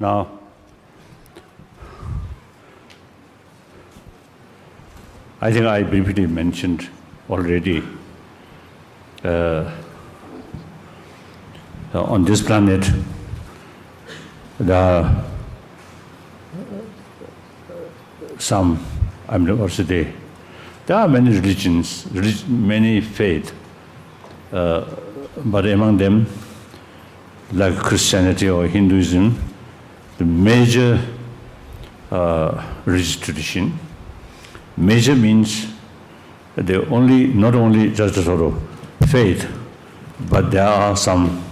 Now, I think I briefly mentioned already on this planet there are some, there are many religions, many faiths, but among them, like Christianity or Hinduism, the major religious tradition. Major means they not only just a sort of faith, but there are some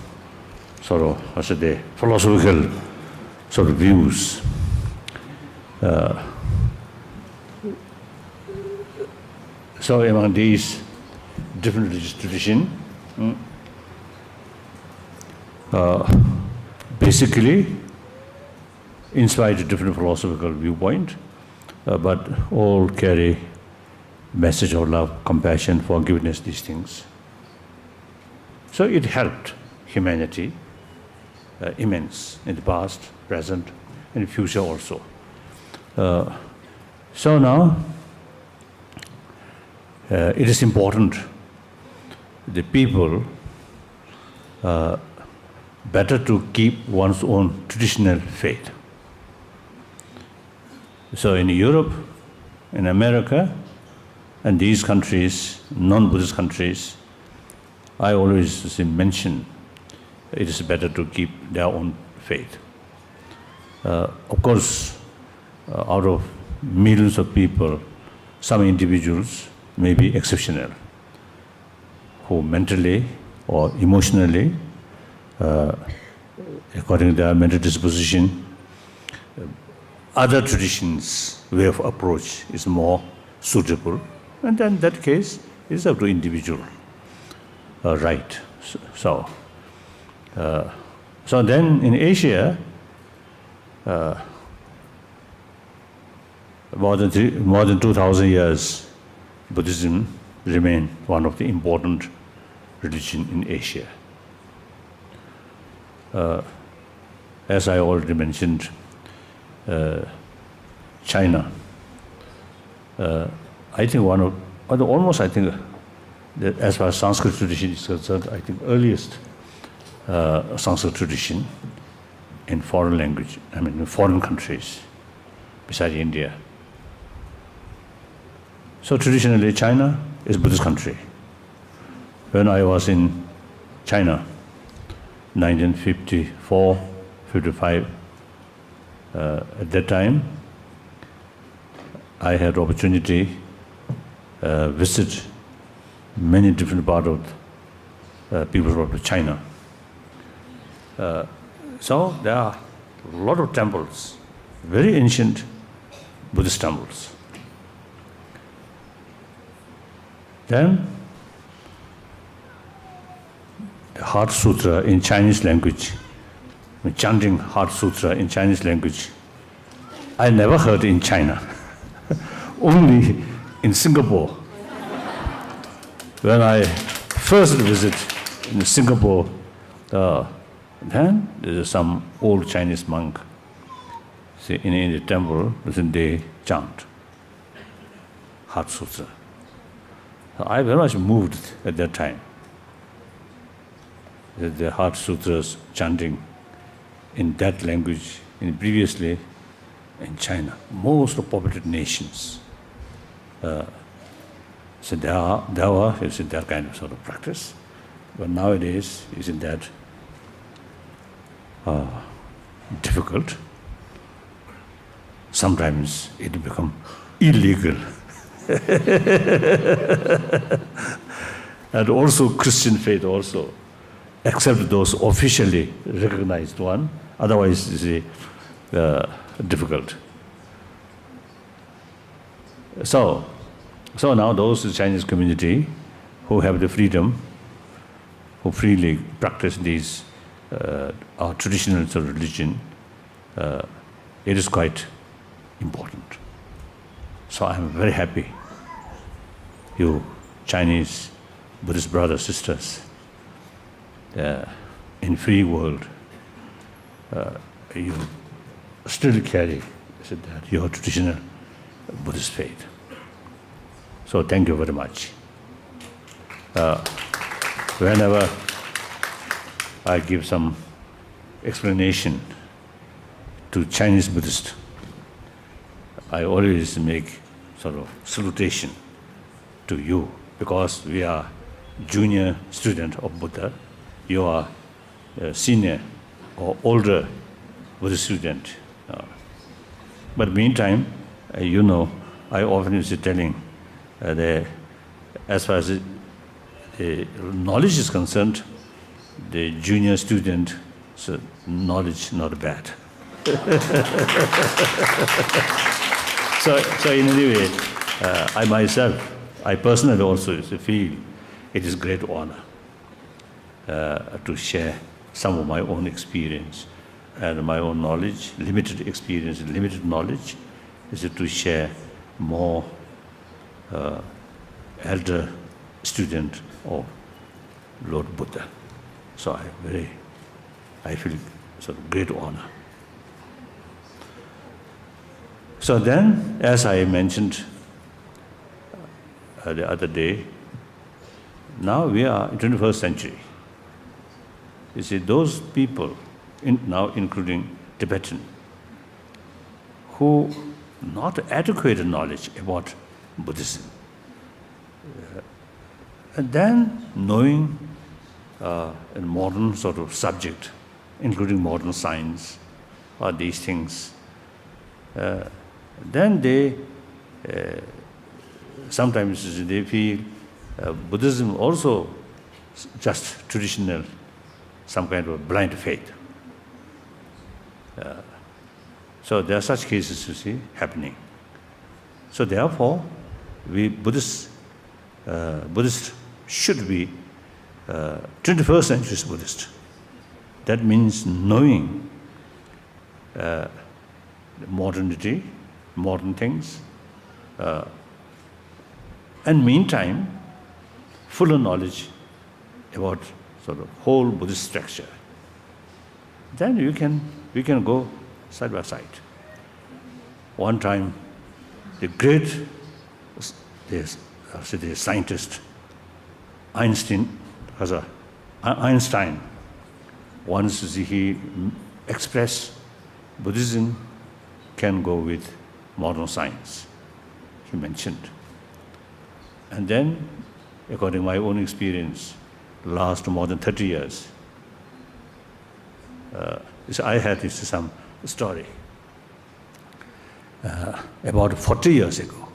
sort of, philosophical sort of views. So among these different religious traditions, basically inspired a different philosophical viewpoint, but all carry message of love, compassion, forgiveness, these things. So it helped humanity immense in the past, present, and future also. So now it is important the people better to keep one's own traditional faith. So in Europe, in America, and these countries, non-Buddhist countries, I always mention it is better to keep their own faith. Of course, out of millions of people, some individuals may be exceptional, who mentally or emotionally, according to their mental disposition, other traditions' way of approach is more suitable, and then in that case, it's up to individual right. So then in Asia, more than 2,000 years, Buddhism remained one of the important religions in Asia. As I already mentioned, China. I think that as far as Sanskrit tradition is concerned, I think earliest Sanskrit tradition in foreign language, in foreign countries, besides India. So traditionally, China is a Buddhist country. When I was in China, 1954, 55, at that time, I had opportunity visit many different parts of people's world of China. So there are a lot of temples, very ancient Buddhist temples. Then the Heart Sutra in Chinese language, chanting Heart Sutra in Chinese language, I never heard in China, only in Singapore. When I first visited in Singapore, then there's some old Chinese monk in the temple, they chant Heart Sutra. So I very much moved at that time. The Heart Sutras chanting in that language, previously in China, most of populated nations. So there was that kind of sort of practice, but nowadays isn't that difficult. Sometimes it becomes illegal. And also Christian faith also, except those officially recognized one, otherwise it's difficult. So now those Chinese community who have the freedom, who freely practice these our traditional sort of religion, it is quite important. So I am very happy, you Chinese Buddhist brothers, sisters, in free world, you still carry that your traditional Buddhist faith. So thank you very much. Whenever I give some explanation to Chinese Buddhists, I always make sort of salutation to you, because we are junior student of Buddha, you are a senior or older Buddhist student. But meantime, you know, I often used to telling that as far as the knowledge is concerned, the junior student, so knowledge not bad. So in any way, I myself, I personally also feel it is great honor to share some of my own experience and my own knowledge, limited experience, limited knowledge, is to share more elder student of Lord Buddha. So I feel sort of great honor. So then, as I mentioned the other day, now we are in 21st century. You see, those people, now including Tibetan, who not adequate knowledge about Buddhism, and then knowing a modern sort of subject, including modern science, or these things, then they sometimes they feel Buddhism also just traditional, some kind of blind faith. So there are such cases, you see, happening. So therefore, we Buddhists should be 21st century Buddhist. That means knowing modernity, modern things, and meantime, fuller knowledge about sort of whole Buddhist structure. Then we can go side by side. One time, the great the scientist Einstein, once he expressed Buddhism can go with modern science, he mentioned. And then, according to my own experience, last more than 30 years, so I had some story. About 40 years ago,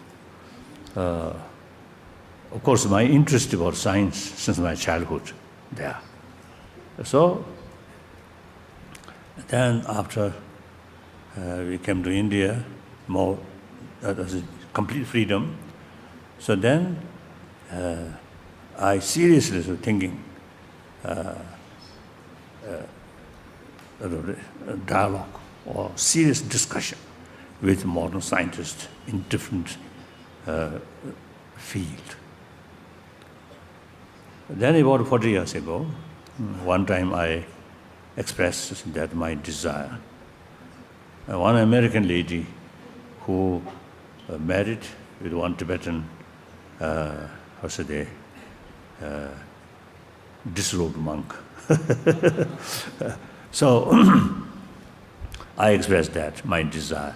of course, my interest about science since my childhood there. So then after we came to India, more complete freedom. So then I seriously was thinking dialogue or serious discussion with modern scientists in different field. Then about 40 years ago, one time I expressed that my desire. One American lady who married with one Tibetan, disrobed monk. So I expressed that, my desire.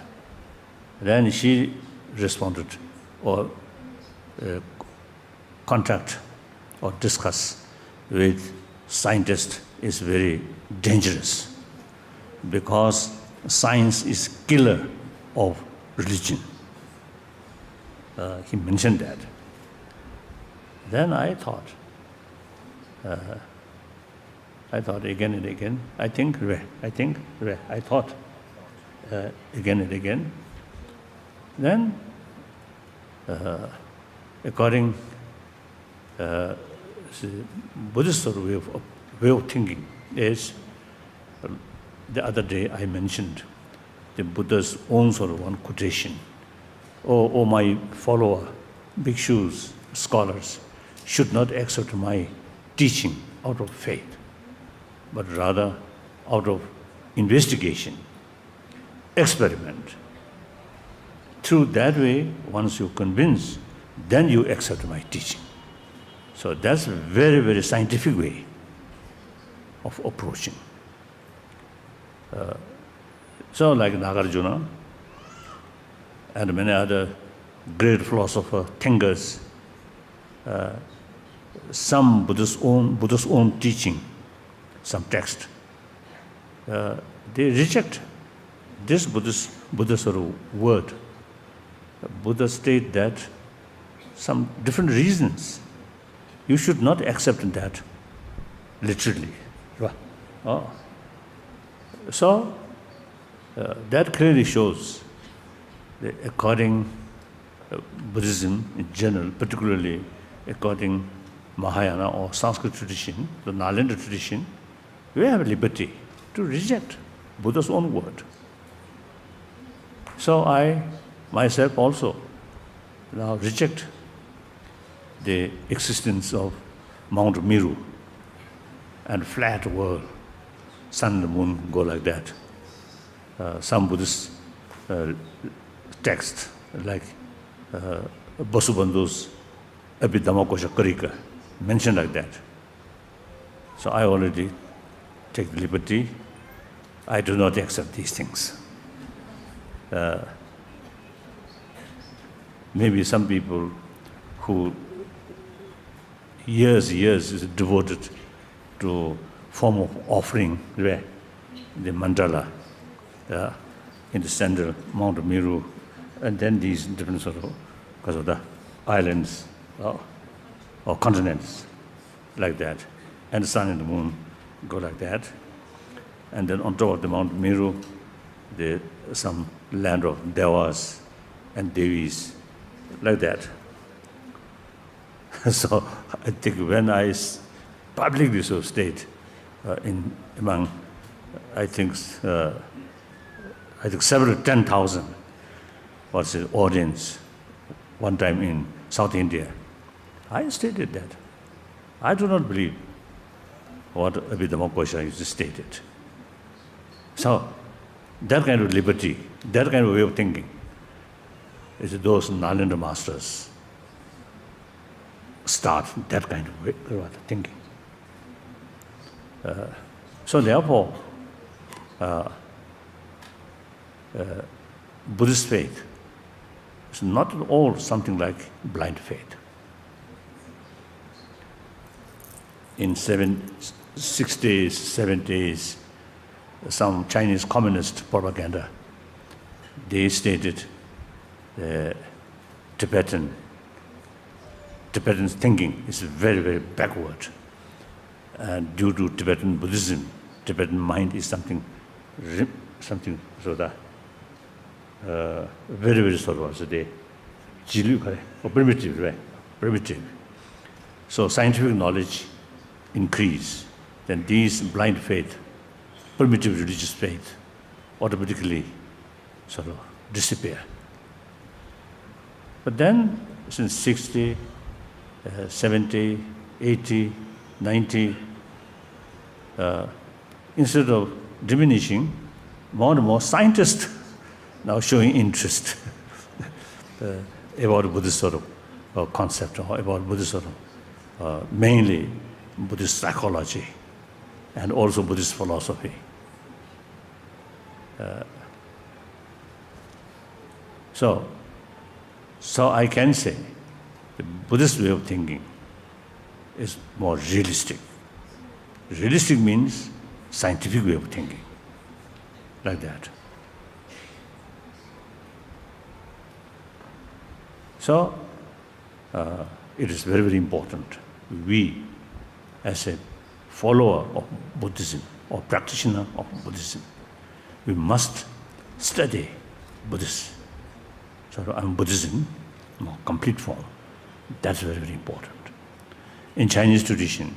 Then she responded, or contact or discuss with scientists is very dangerous, because science is killer of religion. He mentioned that. Then I thought again and again, I thought again and again. Then, according Buddhist sort of way of thinking is, the other day I mentioned the Buddha's own sort of one quotation. Oh, my follower, bhikshus, scholars, should not accept my teaching out of faith, but rather out of investigation. experiment. Through that way, once you convince, then you accept my teaching. So that's a very, very scientific way of approaching. So like Nagarjuna and many other great philosophers, thinkers, some Buddha's own teaching, some text, they reject this Buddha's sort of word. Buddha state that some different reasons you should not accept that literally. Oh. So that clearly shows that according Buddhism in general, particularly according Mahayana or Sanskrit tradition, the Nalanda tradition, we have liberty to reject Buddha's own word. So I myself also now reject the existence of Mount Meru and flat world, sun and the moon go like that. Some Buddhist text like Basubandhu's Abhidhammakosha Karika mentioned like that. So I already take the liberty. I do not accept these things. Maybe some people who years is devoted to form of offering the mandala in the center, Mount Meru, and then these different sort of, because of the islands or continents, like that, and the sun and the moon go like that, and then on top of the Mount Meru, there's some land of Devas and Devis, like that. So I think when I publicly so state among, I think several 10,000 was the audience one time in South India, I stated that I do not believe what Abhidhammakosha is stated. So that kind of liberty, that kind of way of thinking, is those Nalanda masters start that kind of way of thinking. So therefore, Buddhist faith is not at all something like blind faith. In 60s, 70s, some Chinese communist propaganda, they stated Tibetan thinking is very, very backward. And due to Tibetan Buddhism, Tibetan mind is something sort of very, very sort of primitive, right? Primitive. So scientific knowledge increase, then these blind faith, primitive religious faith, automatically sort of disappear. But then, since 60, 70, 80, 90, instead of diminishing, more and more scientists now showing interest about Buddhist sort of concept, or about Buddhist sort of, mainly Buddhist psychology and also Buddhist philosophy. So I can say the Buddhist way of thinking is more realistic. Realistic means scientific way of thinking, like that. So it is very, very important. We, as a follower of Buddhism or practitioner of Buddhism, we must study Buddhism. Buddhism, complete form. That's very, very important. In Chinese tradition,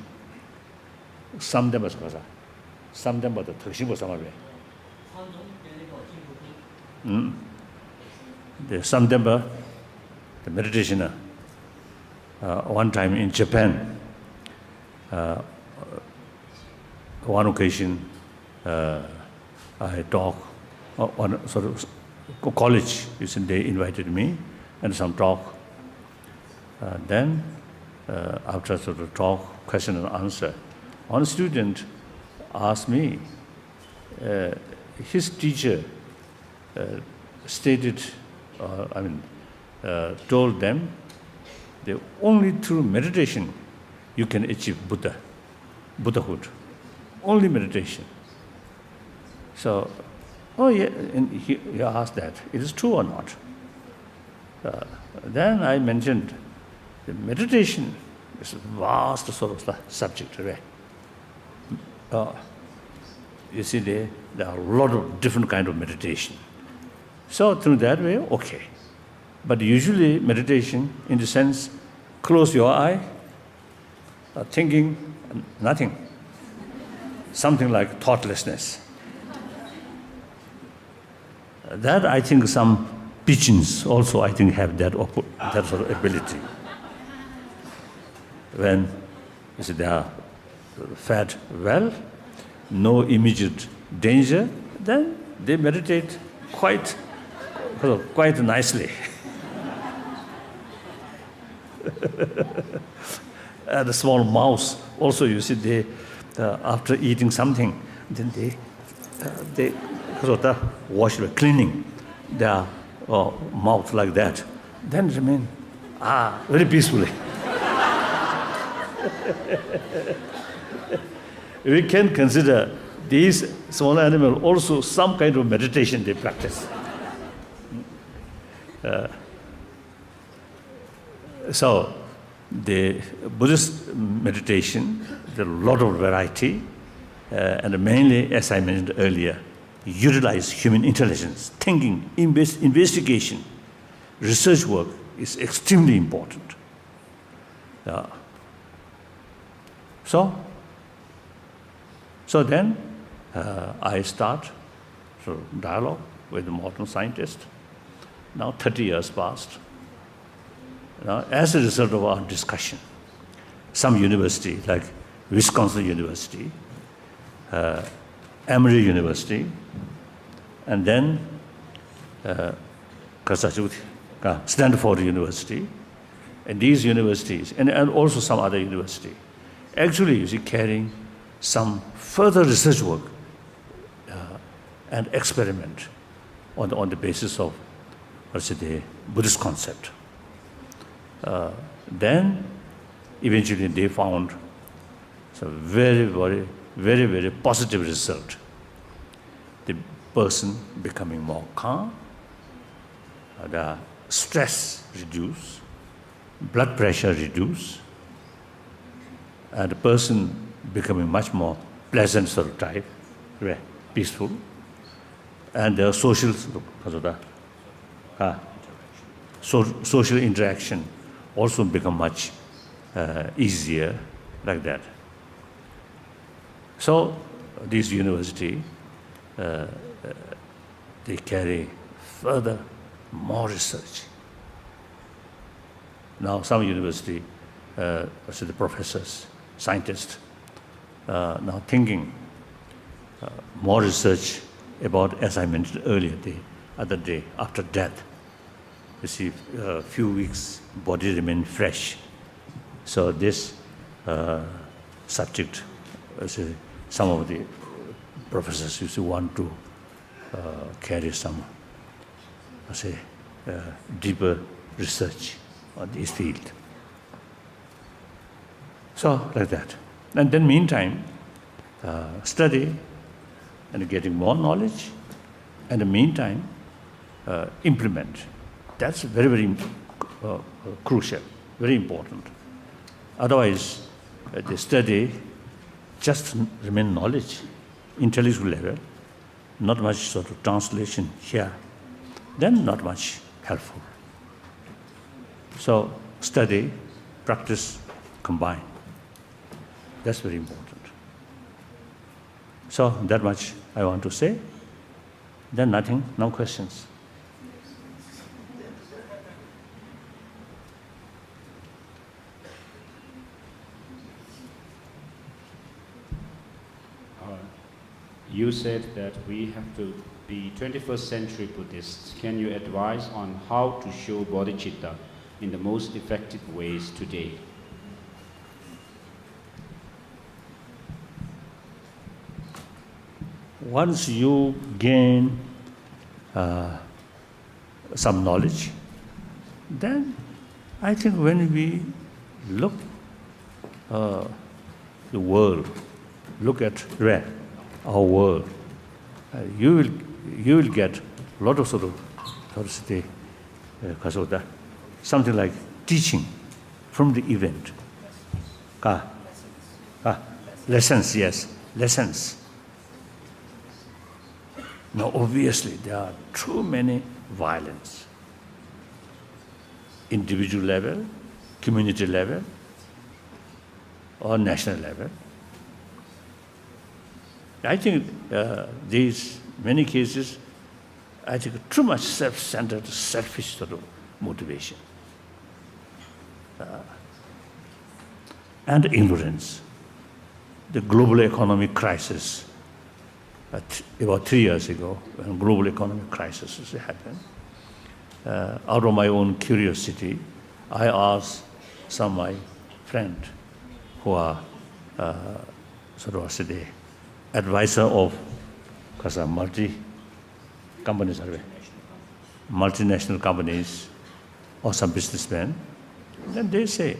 Samdhamma the Takshibo Samabe. The Samdhamma, the meditation, one time in Japan, one occasion, I talked on sort of college. You see, they invited me and some talk. Then, after sort of talk, question and answer, one student asked me, his teacher stated, told them that only through meditation you can achieve Buddhahood. Only meditation. So, and he asked that, it is true or not? Then I mentioned the meditation is a vast sort of subject, right? You see, there are a lot of different kind of meditation. So through that way, okay. But usually meditation, in the sense, close your eye, thinking nothing. Something like thoughtlessness. That I think some pigeons also I think have that sort of ability. When you see they are fed well, no immediate danger, then they meditate quite nicely. And the small mouse also, you see, they after eating something, then they wash, cleaning their mouth like that, then remain very peacefully. We can consider these small animals also some kind of meditation they practice. So the Buddhist meditation, there are a lot of variety, and mainly, as I mentioned earlier, utilize human intelligence, thinking, investigation, research work is extremely important. So then I start dialogue with the modern scientist. Now 30 years passed. Now, as a result of our discussion, some university, like Wisconsin University, Emory University, and then Stanford University, and these universities, and also some other university, actually, you see, carrying some further research work and experiment on the basis of, let's say, the Buddhist concept. Then, eventually, they found some very, very, very, very positive result. The person becoming more calm, the stress reduced, blood pressure reduced, and the person becoming much more pleasant sort of type, peaceful, and the social social interaction also become much easier, like that. So this university, they carry further more research. Now some university, so the professors, scientists, now thinking more research about, as I mentioned earlier, the other day, after death. You see, a few weeks, body remain fresh. So this subject, some of the professors used to want to carry some, deeper research on this field. So, like that. And then meantime, study and getting more knowledge, and in the meantime, implement. That's very, very crucial, very important. Otherwise, the study just remain knowledge, intellectual level, not much sort of translation here, then not much helpful. So study, practice, combine. That's very important. So that much I want to say. Then nothing, no questions. You said that we have to be 21st century Buddhists. Can you advise on how to show bodhicitta in the most effective ways today? Once you gain some knowledge, then I think when we look the world, look at our world, you will get a lot of sort of, how to say, something like teaching from the event. Lessons, yes, lessons. Now, obviously, there are too many violence. Individual level, community level, or national level. I think these many cases, I think too much self-centered, selfish sort of motivation. And ignorance. The global economic crisis, about 3 years ago, when global economic crisis happened, out of my own curiosity, I asked some of my friends who are sort of the advisor of multinational companies or some businessmen. Then they say,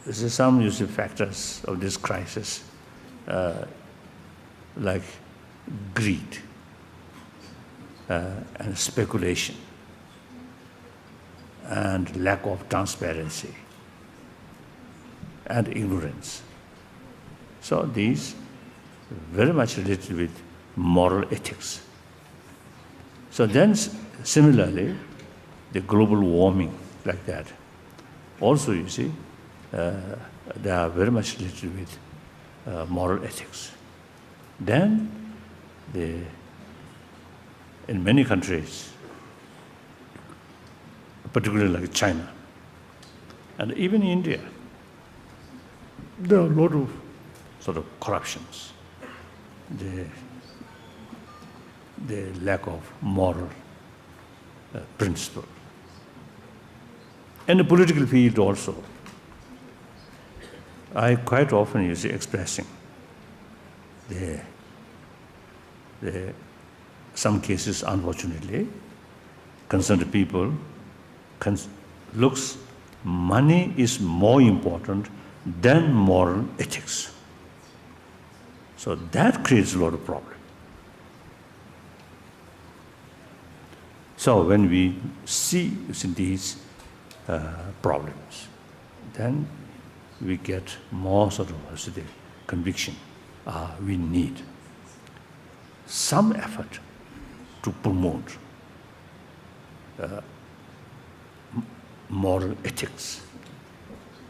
there's some usual factors of this crisis, like greed and speculation and lack of transparency and ignorance. So these very much related with moral ethics. So then similarly, the global warming like that. Also, you see, they are very much related with moral ethics. Then, in many countries, particularly like China, and even India, there are a lot of sort of corruptions, the lack of moral principle. In the political field also, I quite often use expressing some cases, unfortunately, concerned people looks money is more important than moral ethics. So that creates a lot of problem. So when we see these problems, then we get more sort of conviction. We need some effort to promote moral ethics,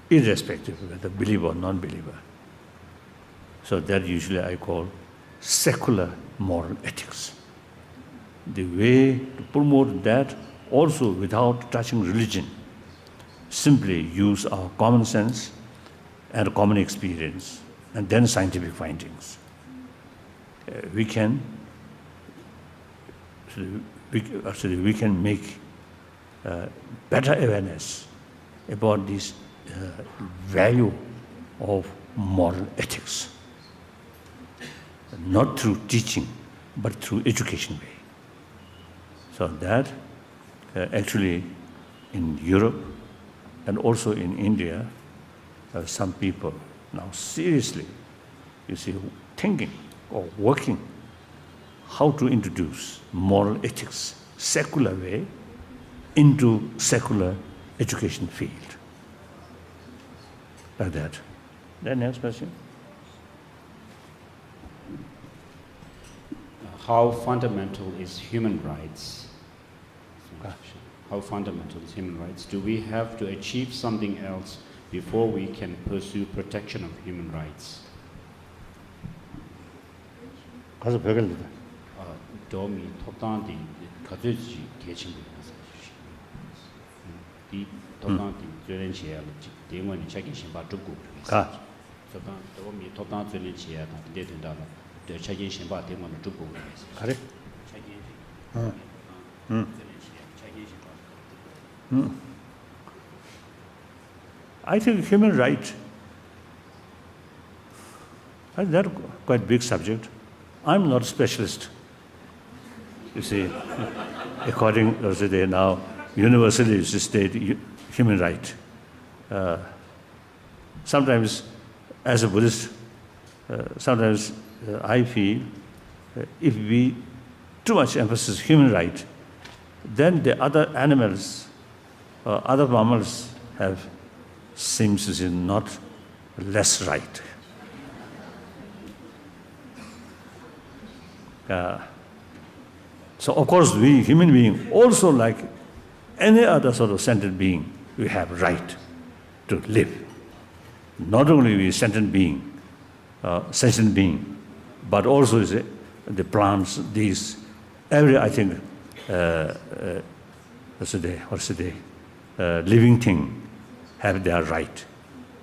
irrespective of whether believer or non-believer. So that usually I call secular moral ethics. The way to promote that also without touching religion, simply use our common sense and common experience, and then scientific findings. We can make better awareness about this value of moral ethics, not through teaching, but through education way. So that actually in Europe and also in India, some people now seriously, you see, thinking or working how to introduce moral ethics, secular way, into secular education field. Like that. Then next question. How fundamental is human rights? How fundamental is human rights? Do we have to achieve something else before we can pursue protection of human rights? 가서 벽을 도미 톱단디 가지지 계층이 이 톱단디 저런 시야를 대원이 자기 신바 듣고 가 Correct? I think human right, that's quite big subject. I'm not a specialist. You see, according to today now, universally is state human right. Sometimes, as a Buddhist, sometimes I feel if we too much emphasis human right, then the other animals, other mammals seems to be not less right. So of course we human beings also, like any other sort of sentient being, we have right to live. Not only we sentient being, but also the plants, these, I think, living thing have their right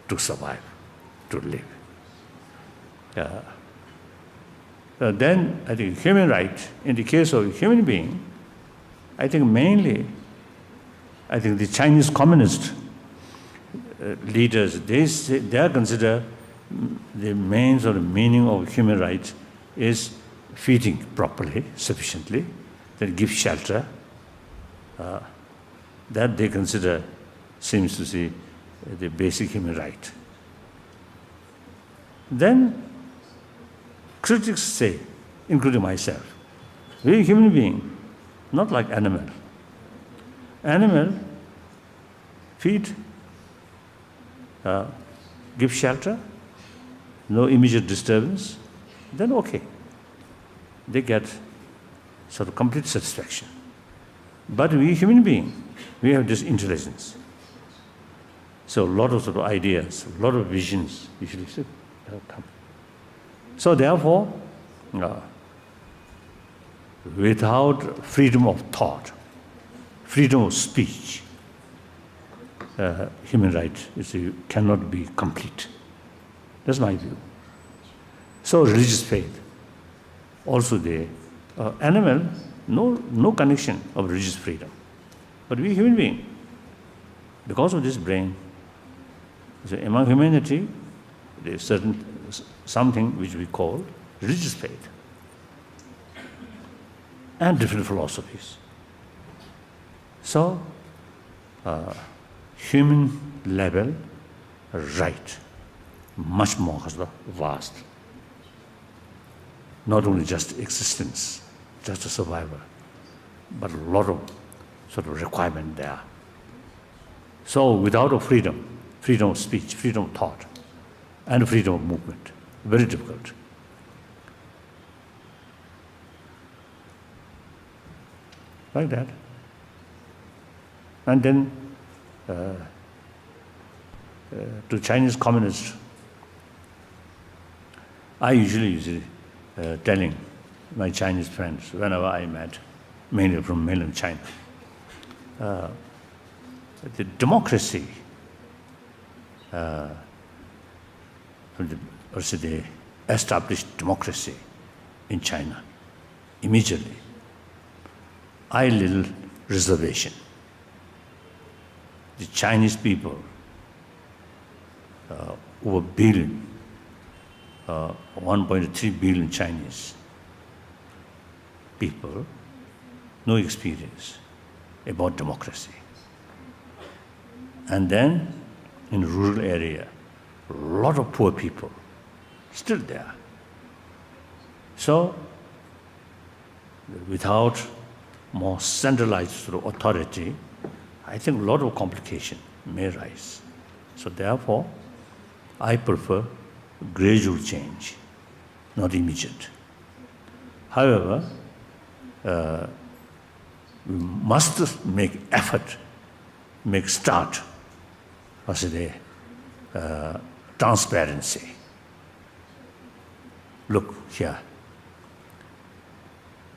to survive, to live. Then I think human right, in the case of human being, I think mainly, I think the Chinese communist leaders, they consider the main sort of meaning of human rights is feeding properly, sufficiently, then give shelter. That they consider seems to be the basic human right. Then critics say, including myself, we human being, not like animal. Animal feed, give shelter, no immediate disturbance, then okay. They get sort of complete satisfaction. But we human beings, we have this intelligence. So a lot of sort of ideas, a lot of visions usually come. So therefore, without freedom of thought, freedom of speech, human rights cannot be complete. That's my view. So religious faith, also the animal, no connection of religious freedom. But we human beings, because of this brain, so among humanity, there is something which we call religious faith and different philosophies. So, human level right, much more vast. Not only just existence, just a survival, but a lot of sort of requirement there. So without a freedom of speech, freedom of thought, and freedom of movement, very difficult. Like that. And then to Chinese communists, I usually telling my Chinese friends whenever I met, mainly from mainland China, the democracy, the established democracy in China, immediately, I little reservation. The Chinese people, over billion, 1.3 billion Chinese people, no experience about democracy. And then in rural area, a lot of poor people still there. So without more centralized authority, I think a lot of complication may rise. So therefore, I prefer gradual change, not immediate. However, we must make effort, make start, transparency. Look here,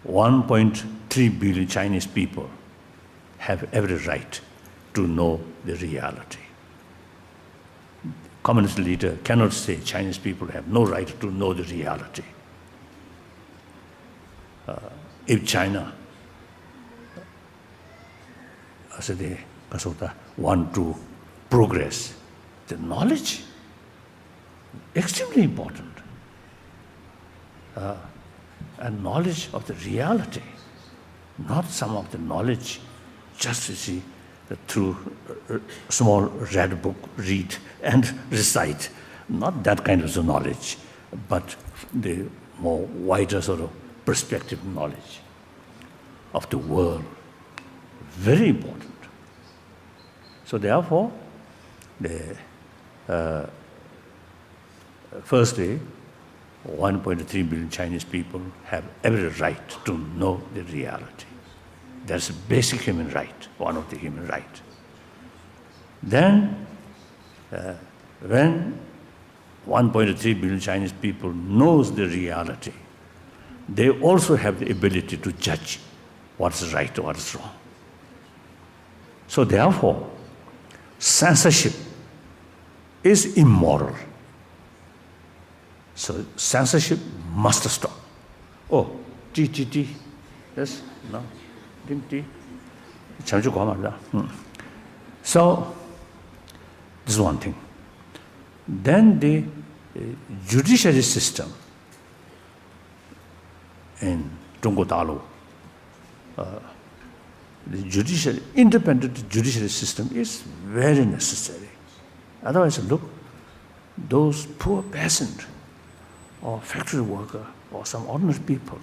1.3 billion Chinese people have every right to know the reality. communist leader cannot say Chinese people have no right to know the reality. If China want to progress, the knowledge, extremely important. And knowledge of the reality, not some of the knowledge just to see through a small red book, read and recite. Not that kind of knowledge, but the more wider sort of perspective knowledge of the world. Very important. So therefore, firstly, 1.3 billion Chinese people have every right to know the reality. That's a basic human right, one of the human rights. Then, when 1.3 billion Chinese people knows the reality, they also have the ability to judge what's right or what's wrong. So therefore, censorship is immoral. So censorship must stop. Oh, T. Yes? No? T. So, this is one thing. Then the judiciary system in Zhongguo Dalu, the independent judiciary system is very necessary. Otherwise, look, those poor peasants or factory worker or some ordinary people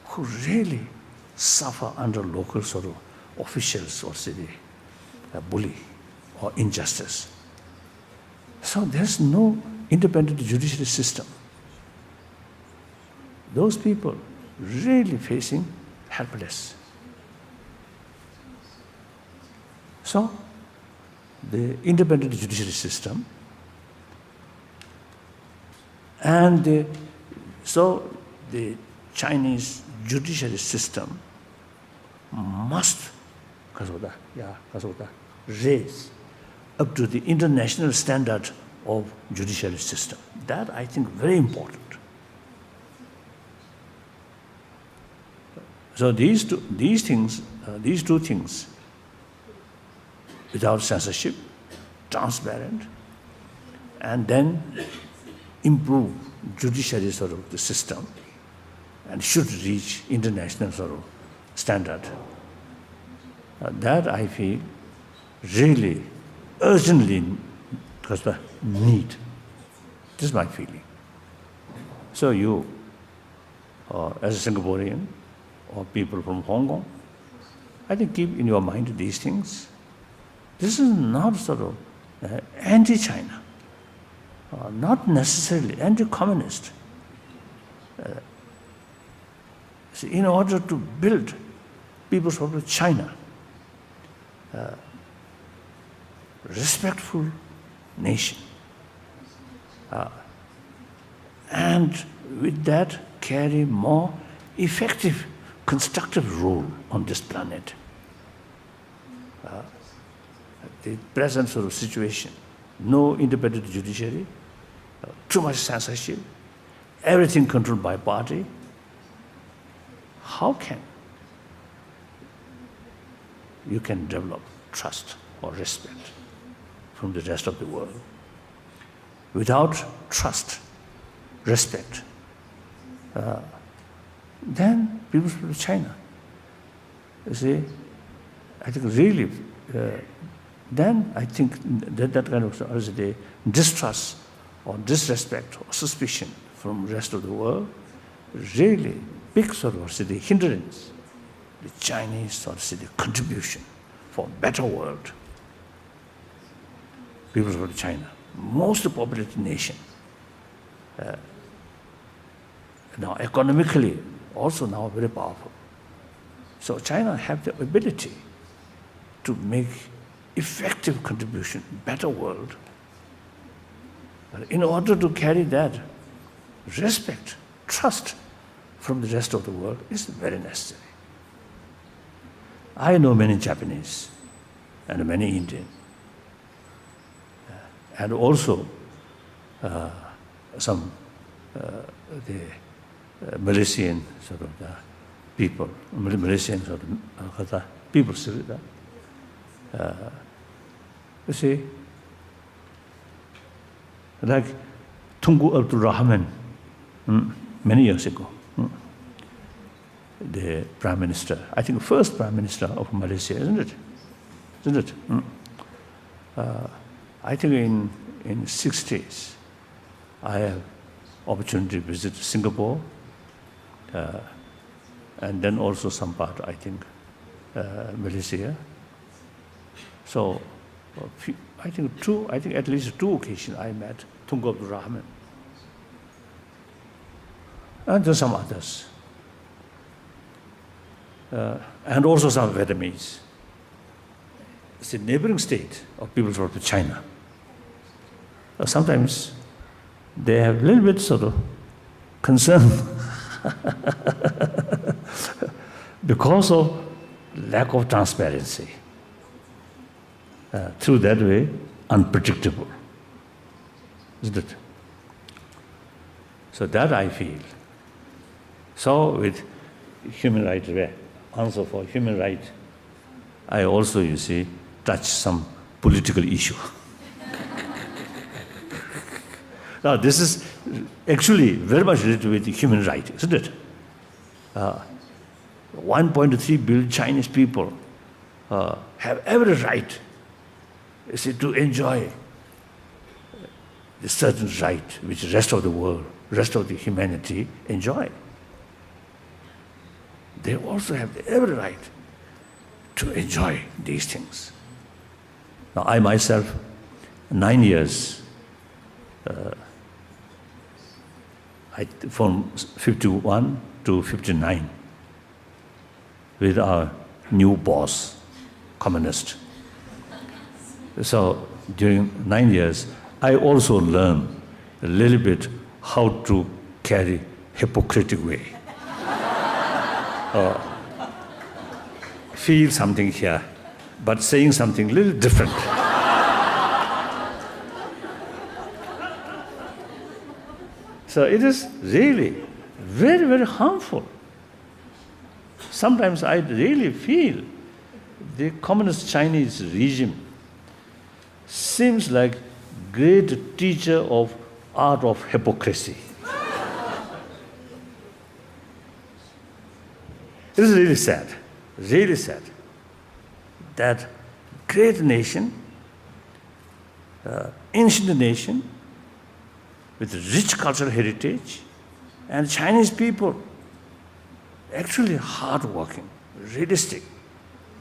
who really suffer under local sort of officials or city bully or injustice. So there's no independent judiciary system. Those people really facing helpless. So the independent judiciary system and so the Chinese judiciary system must raise up to the international standard of judiciary system. That I think very important. So these two things, without censorship, transparent, and then improve judiciary sort of the system, and should reach international sort of standard. That I feel really urgently need. This is my feeling. So you, as a Singaporean, or people from Hong Kong, I think keep in your mind these things. This is not sort of anti-China, not necessarily anti-communist. In order to build people's sort of China, respectful nation, and with that carry more effective, constructive role on this planet. The present sort of situation, no independent judiciary, too much censorship, everything controlled by party. How can you can develop trust or respect from the rest of the world? Without trust, respect, then people from China, you see, I think really, then I think that kind of the distrust or disrespect or suspicion from the rest of the world really big sort of the hindrance, the Chinese sort of the contribution for a better world. People from China, most populated nation, now economically also now very powerful. So China have the ability to make effective contribution, better world. But in order to carry that, respect, trust from the rest of the world is very necessary. I know many Japanese and many Indian. and also some the Malaysian sort of people, Malaysian sort of people. You see, like Tunku Abdul Rahman, many years ago, the Prime Minister, I think first Prime Minister of Malaysia, isn't it? Isn't it? I think in 60s, I have opportunity to visit Singapore, and then also some part, I think, Malaysia. So, I think at least two occasions I met Tunku Abdul Rahman. And then some others. And also some Vietnamese. It's a neighboring state of People's Republic of China. Sometimes they have a little bit sort of concern because of lack of transparency. Through that way, unpredictable. Isn't it? So that I feel. So with human rights, answer for human rights, I also, you see, touch some political issue. Now, this is actually very much related with human rights, isn't it? 1.3 billion Chinese people have every right, you see, to enjoy the certain right which the rest of the world, rest of the humanity enjoy. They also have every right to enjoy these things. Now, I myself, 9 years, from 51 to 59, with our new boss, communist. So during 9 years, I also learned a little bit how to carry hypocritic way. Feel something here, but saying something a little different. So it is really very, very harmful. Sometimes I really feel the communist Chinese regime seems like great teacher of art of hypocrisy. This is really sad, that great nation, ancient nation, with rich cultural heritage, and Chinese people, actually hardworking, realistic.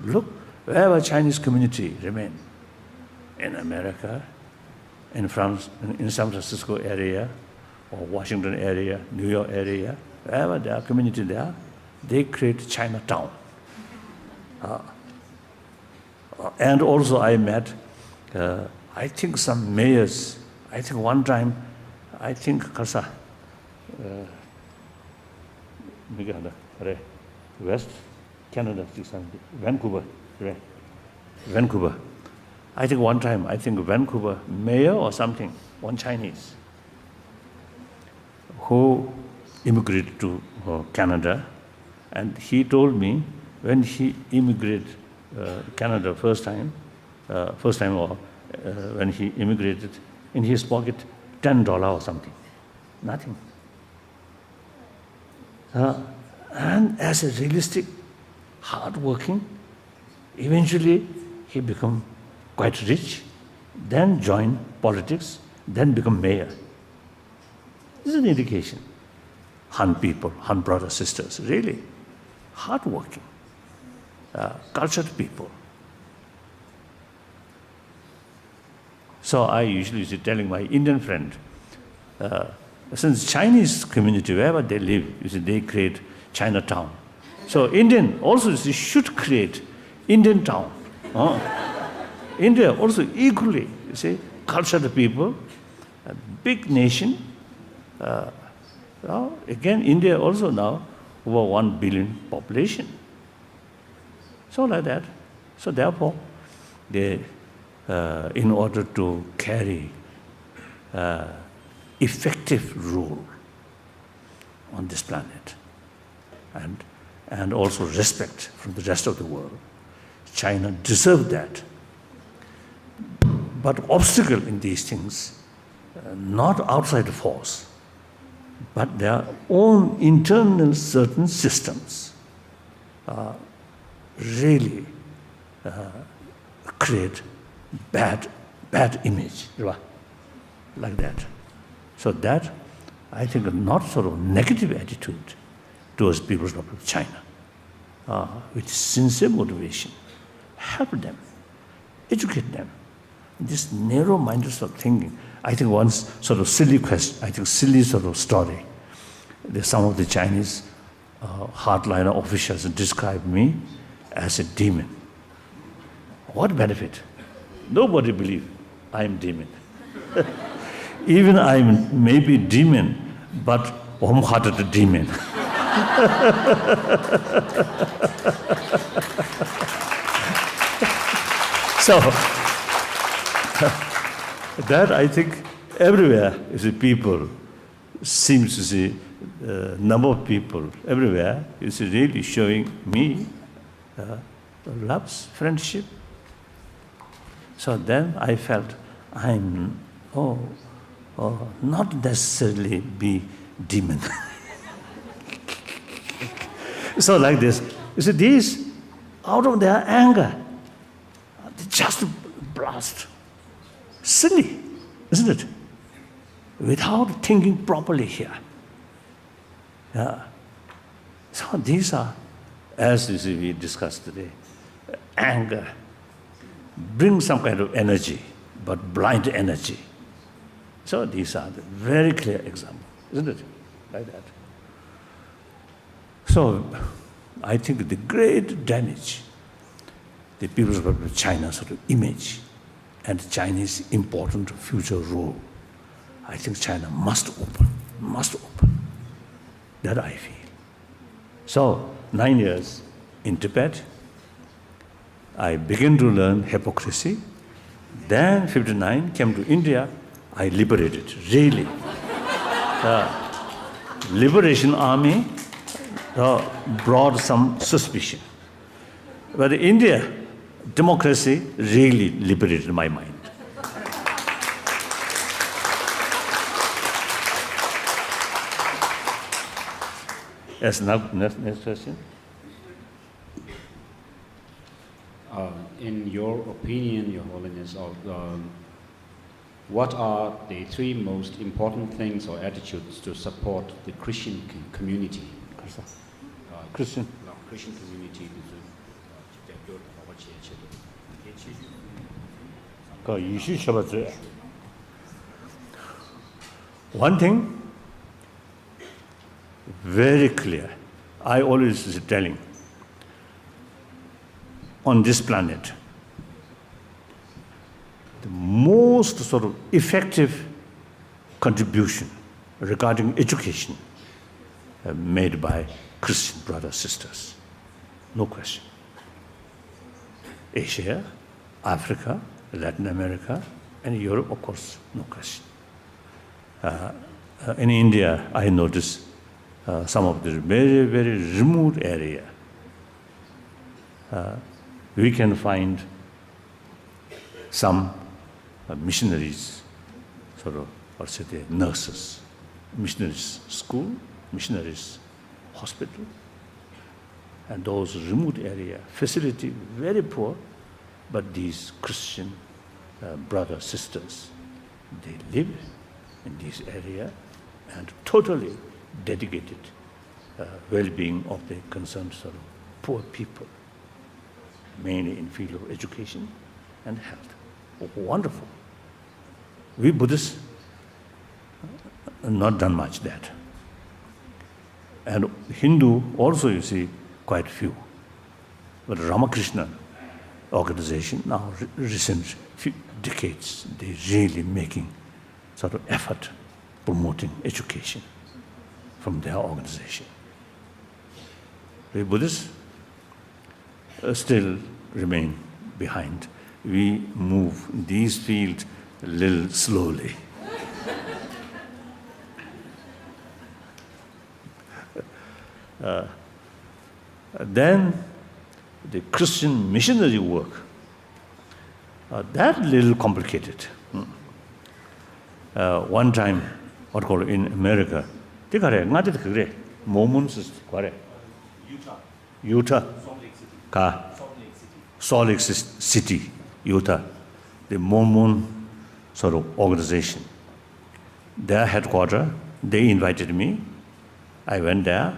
Look, wherever Chinese community remain, in America, in France, in San Francisco area, or Washington area, New York area, wherever there are community there, they create Chinatown. And also I met, I think some mayors, I think one time, I think West Canada, Vancouver, right? Vancouver. I think one time, Vancouver mayor or something, one Chinese, who immigrated to Canada, and he told me when he immigrated Canada first time or when he immigrated, in his pocket $10 or something, nothing. And as a realistic, hardworking, eventually he become quite rich, then join politics, then become mayor. This is an indication. Han people, Han brothers, sisters, really hardworking, cultured people. So I usually telling my Indian friend, since Chinese community, wherever they live, you see, they create Chinatown. So Indian also should create Indian town. India also equally, you see, cultured people, a big nation. Again, India also now over 1 billion population. So like that. So therefore, they, in order to carry effective rule on this planet, and also respect from the rest of the world. China deserved that. But obstacle in these things, not outside force, but their own internal certain systems really create bad image, like that. So that, I think, not sort of negative attitude towards People's Republic of China, with sincere motivation, help them, educate them. This narrow-minded sort of thinking. I think one sort of silly question, I think silly sort of story. There's some of the Chinese hardliner officials describe me as a demon. What benefit? Nobody believes I'm demon. Even I'm maybe demon, but warm-hearted demon. So that, I think, everywhere you see people, seems to see number of people everywhere is really showing me loves, friendship. So then I felt I'm not necessarily be demon. So like this, you see, these out of their anger, they just blast. Silly, isn't it? Without thinking properly here. Yeah. So these are, as you see, we discussed today, anger brings some kind of energy, but blind energy. So these are the very clear examples, isn't it? Like that. So I think the great damage the People's Republic of China sort of image and Chinese important future role, I think China must open. That I feel. So 9 years in Tibet, I began to learn hypocrisy. Then 59 came to India, I liberated, really. Liberation army brought some suspicion. But India, democracy really liberated my mind. Yes, next question. In your opinion, Your Holiness, what are the three most important things or attitudes to support the Christian community? Christian community. One thing, very clear, I always telling, on this planet, the most sort of effective contribution regarding education made by Christian brothers, sisters. No question. Asia, Africa, Latin America, and Europe, of course, no question. In India, I noticed some of the very, very remote area. We can find some missionaries, sort of, or say the nurses, missionaries school, missionaries hospital, and those remote area, facility very poor, but these Christian brothers, sisters, they live in this area and totally dedicated well-being of the concerned sort of poor people, mainly in field of education and health. Wonderful. We Buddhists not done much that. And Hindu also, you see, quite few. But Ramakrishna organization now, recent few decades, they really making sort of effort promoting education from their organization. We Buddhists still remain behind. We move these fields a little slowly. Then the Christian missionary work, that little complicated. One time, what called in America, they got a Mormons, Utah, Salt Lake City, Utah, the Mormon sort of organization. Their headquarters, they invited me. I went there,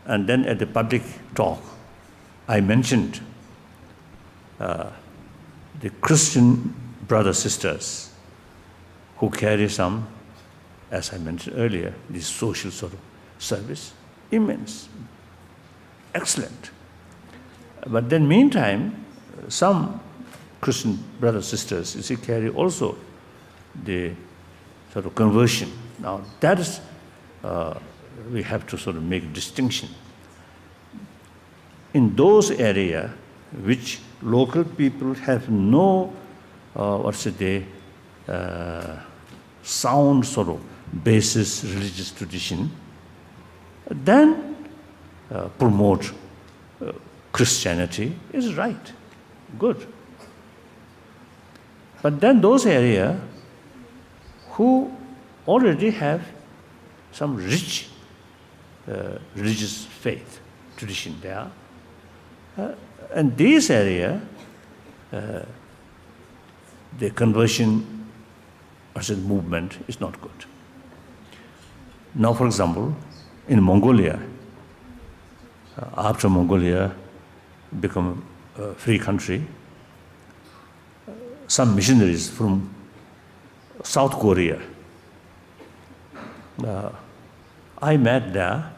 and then at the public talk, I mentioned the Christian brothers, sisters, who carry some, as I mentioned earlier, this social sort of service, immense, excellent. But then meantime, some Christian brothers, sisters, you see, carry also the sort of conversion. Now that is, we have to sort of make a distinction. In those areas which local people have no, sound sort of basis religious tradition, then promote Christianity is right, good. But then those areas who already have some rich religious faith tradition there, and this area, the conversion as a movement is not good. Now, for example, in Mongolia, after Mongolia become a free country, some missionaries from South Korea, I met there,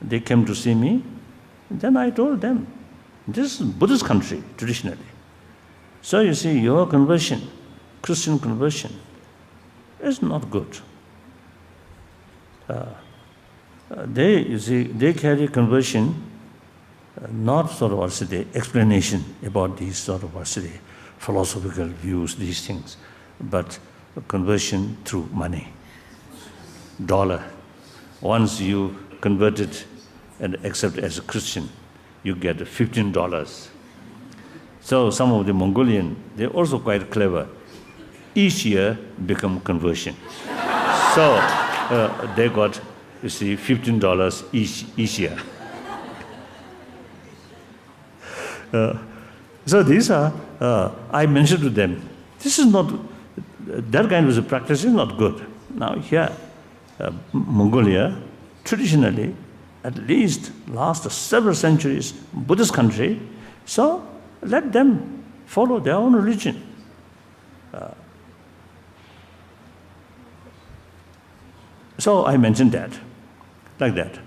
they came to see me, then I told them, this is a Buddhist country, traditionally. So you see, your conversion, Christian conversion, is not good. They carry conversion, not sort of the explanation about these sort of philosophical views, these things, but conversion through money, dollar. Once you converted and accepted as a Christian, you get $15. So some of the Mongolian, they're also quite clever. Each year become conversion. So they got, you see, $15 each year. So these are, I mentioned to them, this is not, that kind of practice is not good. Now here, Mongolia, traditionally, at least last several centuries, Buddhist country, so let them follow their own religion. So I mentioned that, like that.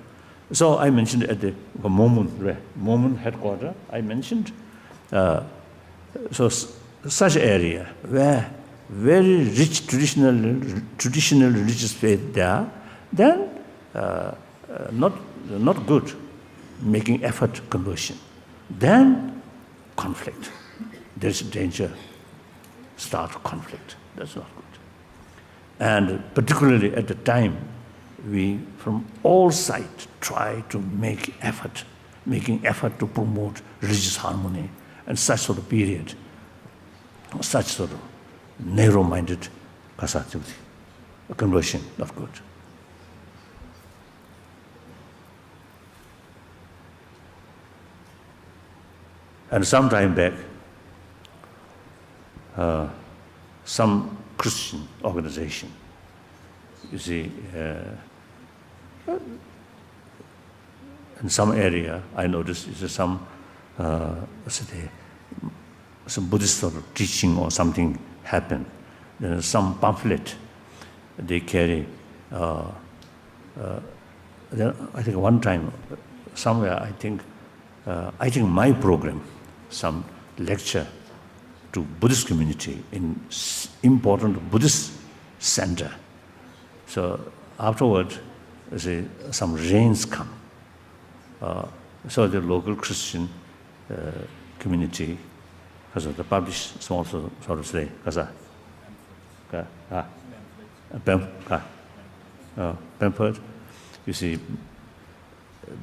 So I mentioned at the Mormon headquarters, I mentioned, such area where very rich traditional religious faith there, then not good, making effort conversion. Then conflict. There's danger, start conflict. That's not good. And particularly at the time, we from all sides try to making effort to promote religious harmony, and such sort of period, such sort of narrow-minded conversion, not good. And some time back, some Christian organization, you see, in some area, I noticed is some Buddhist sort of teaching or something happened. Then some pamphlet they carry. Then I think one time, somewhere, I think my program, some lecture to Buddhist community in important Buddhist center. So afterward, some rains come. So the local Christian community, because of the published small sort of say, pamphlet, you see,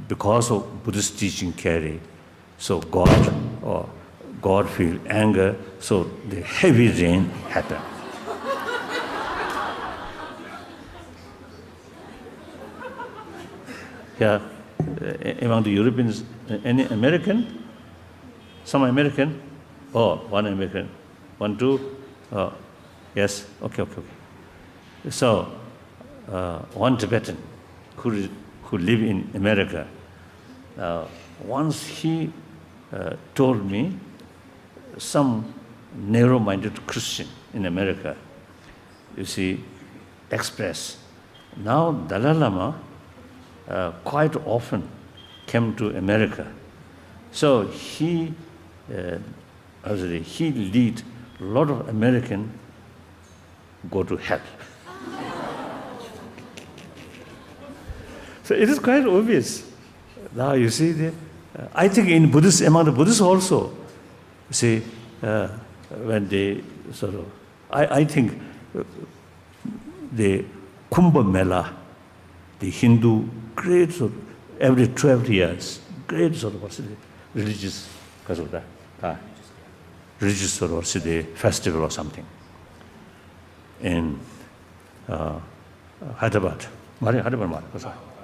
because of Buddhist teaching carry, so God feel anger, so the heavy rain happen. Yeah, among the Europeans, any American? Some American? Oh, one American. 1, 2, yes, okay. So, one Tibetan who live in America, once he told me some narrow-minded Christian in America, you see, express. Now Dalai Lama quite often came to America. So he lead a lot of American go to hell. So it is quite obvious. Now you see, I think in Buddhists, among the Buddhists also, see, when they sort of, I think the Kumbh Mela, the Hindu great sort of, every 12 years, great sort of religious, religious sort of the festival or something in Hyderabad,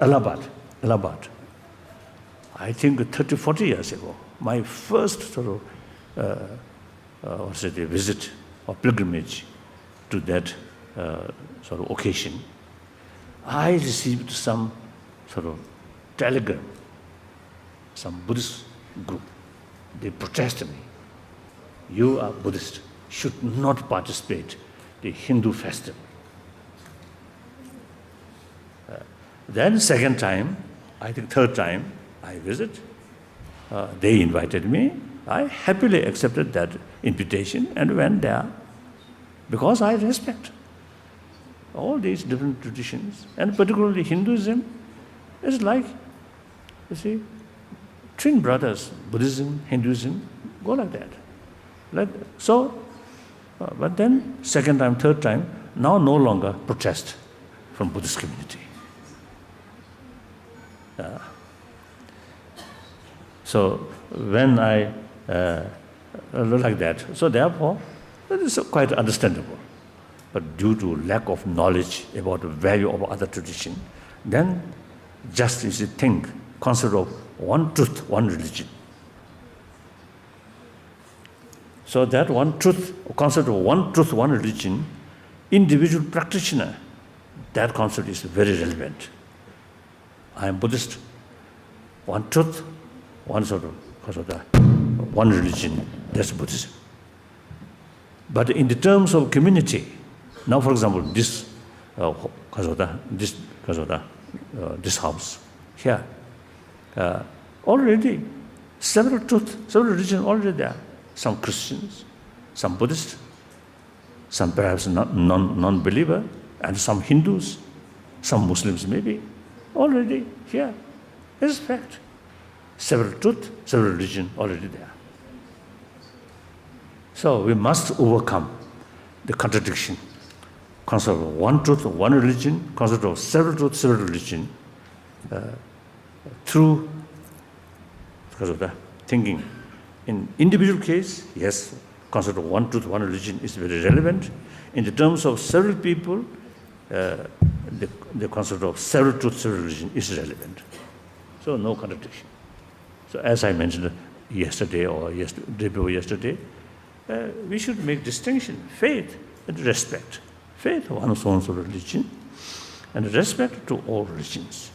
Allahabad. I think 30, 40 years ago, my first sort of visit or pilgrimage to that sort of occasion, I received some sort of telegram, some Buddhist group. They protested me. You are Buddhist, should not participate in the Hindu festival. Then second time, I think third time, I visit. They invited me. I happily accepted that invitation and went there because I respect all these different traditions, and particularly Hinduism is like, you see, twin brothers, Buddhism, Hinduism, go like that. But then second time, third time, now no longer protest from Buddhist community. So when I like that, so therefore, that is quite understandable. But due to lack of knowledge about the value of other tradition, then just is a thing, concept of one truth, one religion. So that one truth, concept of one truth, one religion, individual practitioner, that concept is very relevant. I am Buddhist, one truth, one sort of one religion, that's Buddhism. But in the terms of community, now for example, this house here, already several truths, several religions already there. Some Christians, some Buddhists, some perhaps non-believer, and some Hindus, some Muslims maybe, already here. It's a fact. Several truths, several religions already there. So we must overcome the contradiction. Concept of one truth, one religion, concept of several truths, several religions, through thinking. In individual case, yes, concept of one truth, one religion is very relevant. In the terms of several people, the concept of several truth, several religion is relevant. So no contradiction. So as I mentioned yesterday or day before yesterday, we should make distinction, faith and respect. Faith, one's own sort of religion, and respect to all religions.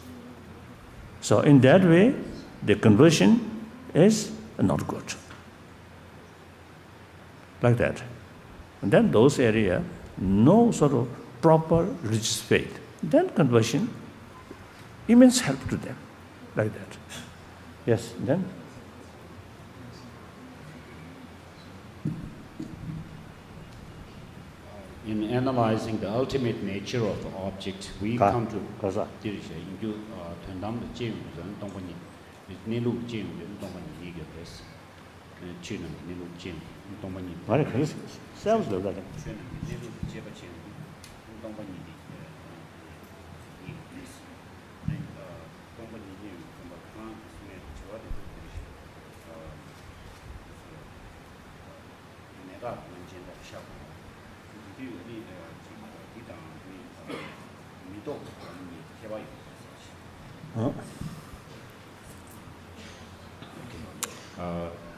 So in that way, the conversion is not good. Like that. And then those areas, no sort of proper religious faith, then conversion, immense help to them. Like that. Yes, then? In analyzing the ultimate nature of the object, we come to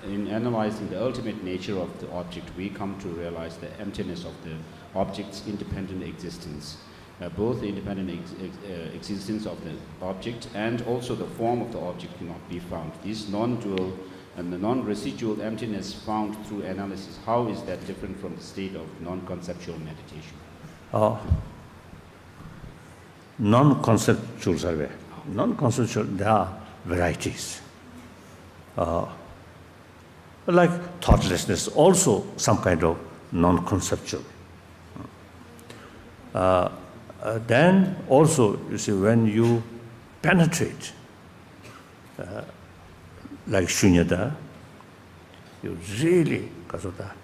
In analyzing the ultimate nature of the object, we come to realize the emptiness of the object's independent existence. Both the independent existence of the object and also the form of the object cannot be found. This non-dual and the non-residual emptiness found through analysis, how is that different from the state of non-conceptual meditation? Non-conceptual survey. Non-conceptual, there are varieties. Like thoughtlessness, also some kind of non-conceptual. Then also, you see, when you penetrate, like shunyata, you really, because of that,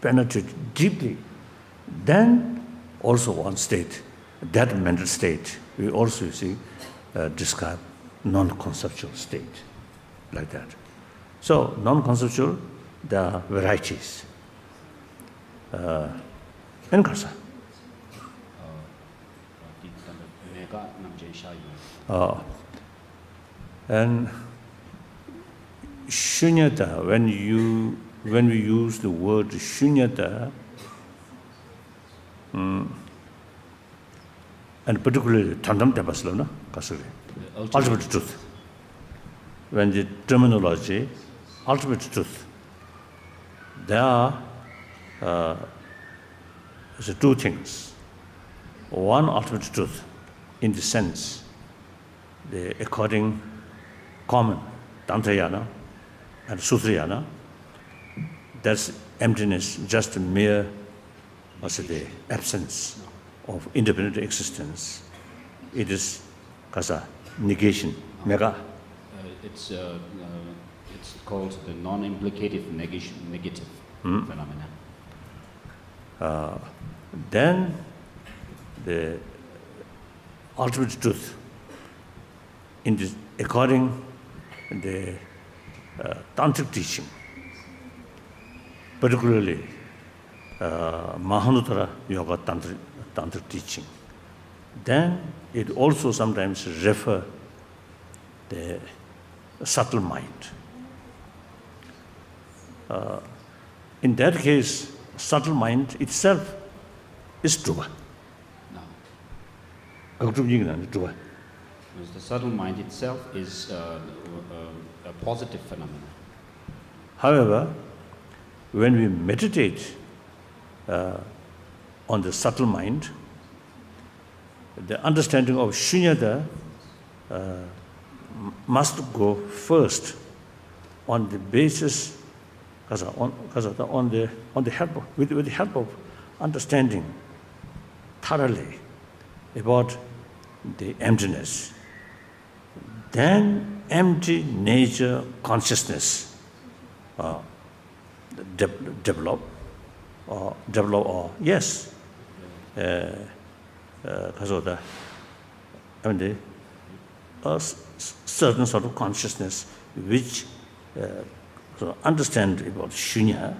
penetrate deeply. Then also one state, that mental state, we also, you see, describe non-conceptual state, like that. So, non-conceptual, there are varieties. And shunyata, when we use the word shunyata, and particularly Dharamsala, ultimate truth. When the terminology, ultimate truth, there are two things. One, ultimate truth, in the sense, according common Tantrayana and Sutrayana, that's emptiness, just a mere, the absence of independent existence. It is kasa negation, mega. It's called the non-implicative negative phenomena. Then the ultimate truth, in this, according the tantric teaching, particularly Mahanuttara Yoga tantric teaching, then it also sometimes refer the subtle mind. In that case, subtle mind itself is true. The subtle mind itself is a positive phenomenon. However, when we meditate on the subtle mind, the understanding of shunyata must go first on the basis, with the help of understanding thoroughly about the emptiness. Then empty nature consciousness develop, yes, a certain sort of consciousness which understand about shunya,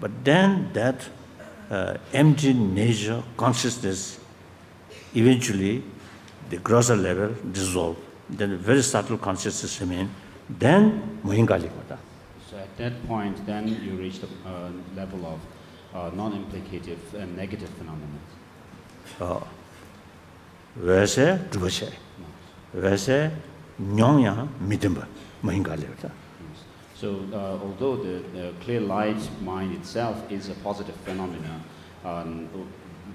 but then that empty nature consciousness eventually the grosser level dissolve, then very subtle consciousness remain, then mohingali kota. So at that point, then you reach the level of non-implicative and negative phenomena. Vese dhuvase, vese nyongya midimba mohingali kota. So although the clear light mind itself is a positive phenomenon,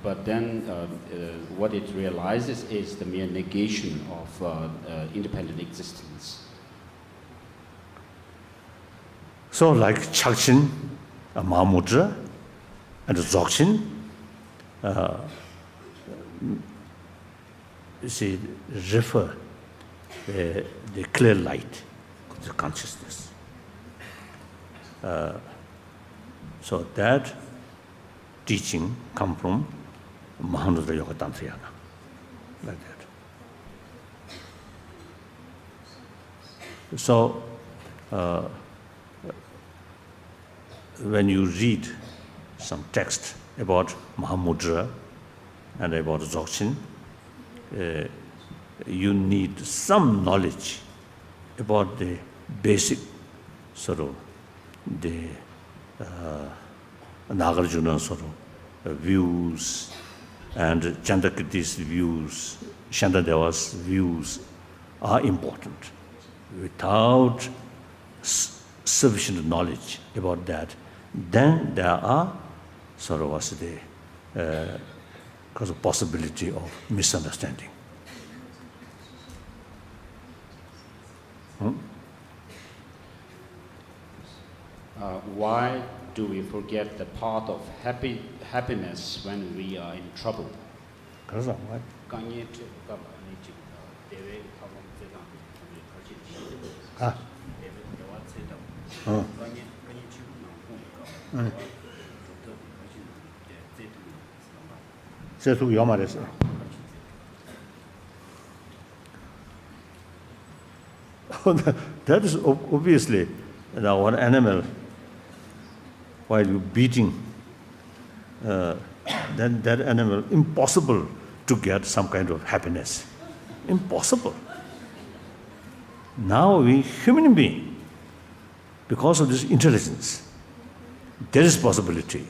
but then what it realizes is the mere negation of independent existence. So like Chalchin, Mahamudra, and Dzogchen, you see, refer the clear light of the consciousness. So that teaching come from Mahanuttara Yoga Tantrayana, like that. So, when you read some text about Mahamudra and about Dzogchen, you need some knowledge about the basic sort of the Nagarjuna sort of views and Chandrakirti's views, Shantadeva's views are important. Without sufficient knowledge about that, then there are sort of what's the because of possibility of misunderstanding. Why do we forget the path of happiness when we are in trouble? That is obviously now one animal, while you're beating, then that animal, impossible to get some kind of happiness. Impossible. Now we human being, because of this intelligence, there is possibility.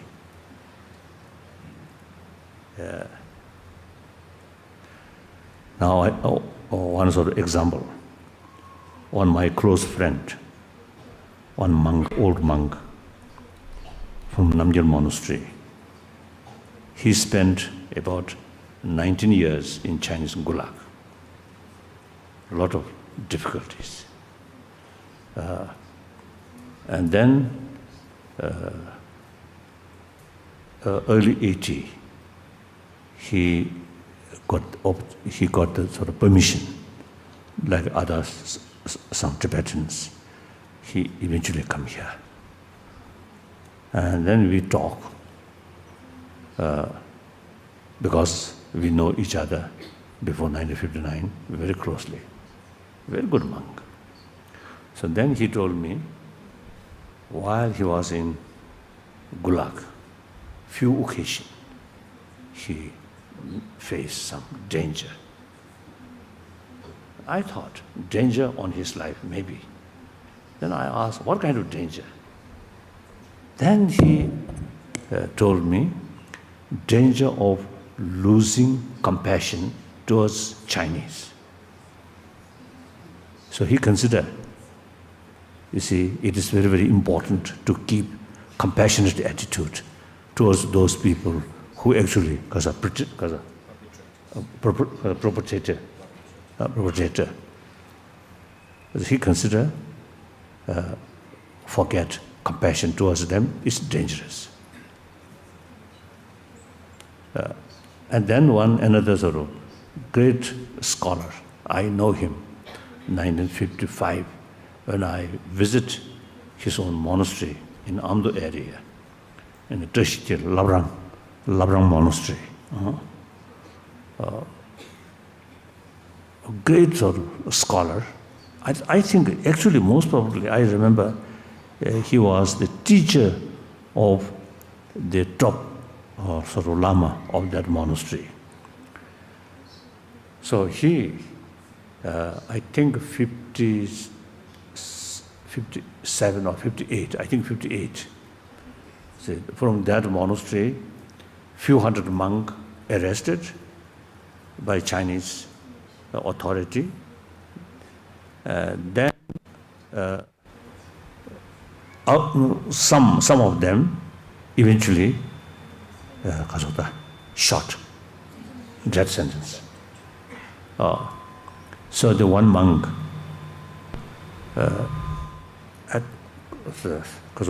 Now one sort of example. One my close friend, one monk, old monk from Namgyal Monastery. He spent about 19 years in Chinese Gulag. A lot of difficulties. And then, early 80, he got the sort of permission, like others, some Tibetans. He eventually come here. And then we talk, because we know each other before 1959 very closely. Very good monk. So then he told me, while he was in Gulag, few occasions, he faced some danger. I thought, danger on his life, maybe. Then I asked, what kind of danger? Then he told me, danger of losing compassion towards Chinese. So he considered, you see, it is very, very important to keep compassionate attitude towards those people who actually, because a perpetrator. He considered forget compassion towards them is dangerous. And then another sort of great scholar, I know him, 1955, when I visit his own monastery in Amdo area, in the Trishikil, Labrang Monastery. A great sort of scholar. I think actually most probably I remember he was the teacher of the top sort of Lama of that monastery. So he, I think 57 or 58, I think 58. So from that monastery, few hundred monks arrested by Chinese authority. Then some of them eventually shot, death sentence. So the one monk,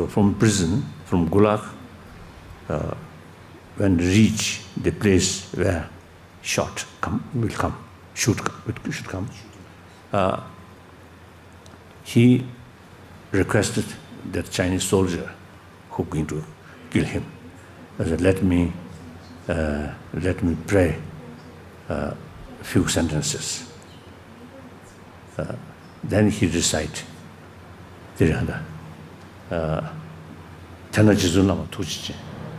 from prison, from Gulag, when reach the place where shot should come, he requested that Chinese soldier who going to kill him, said, let me pray a few sentences. Then he recite. Tiranda. Tana Jizunama Tuchi.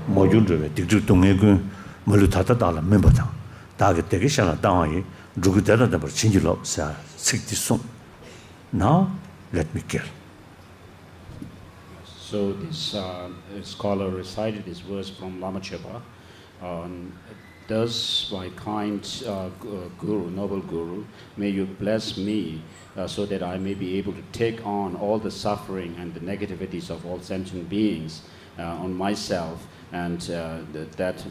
Mojundre, Dictu Tungegun, Mulutata Dala, Membata. Target Tegishana Dai, Drugudana number Chinjilo, 60 soon. Now, let me kill. So this scholar recited this verse from Lama Chepa. Thus, my kind guru, noble guru, may you bless me so that I may be able to take on all the suffering and the negativities of all sentient beings on myself, and that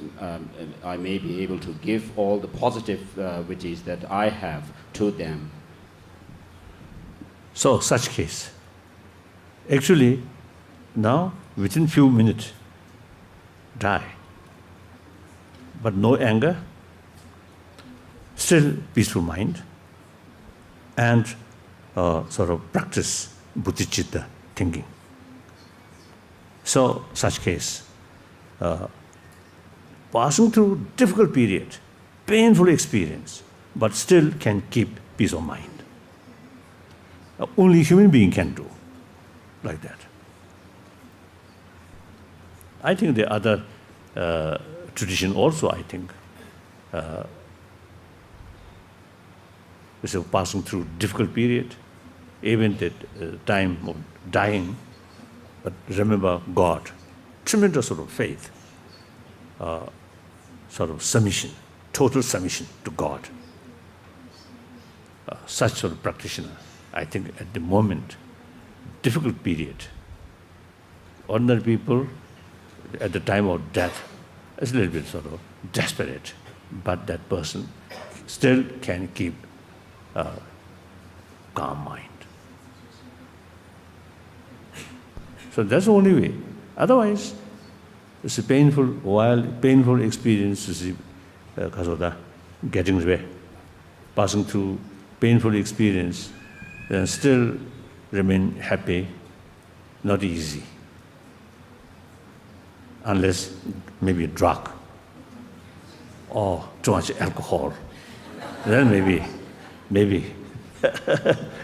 I may be able to give all the positivities that I have to them. So, such case. Actually, now, within few minutes, die. But no anger, still peaceful mind, and sort of practice bodhicitta thinking. So, such case, passing through difficult period, painful experience, but still can keep peace of mind. Only human being can do like that. I think the other tradition also, I think, is passing through difficult period, even the time of dying, but remember God, tremendous sort of faith, sort of submission, total submission to God. Such sort of practitioner, I think at the moment, difficult period, ordinary people at the time of death is a little bit sort of desperate, but that person still can keep a calm mind. So that's the only way. Otherwise, it's a painful, wild, painful experience to see getting away, passing through painful experience, and still remain happy, not easy. Unless maybe a drug or too much alcohol, then maybe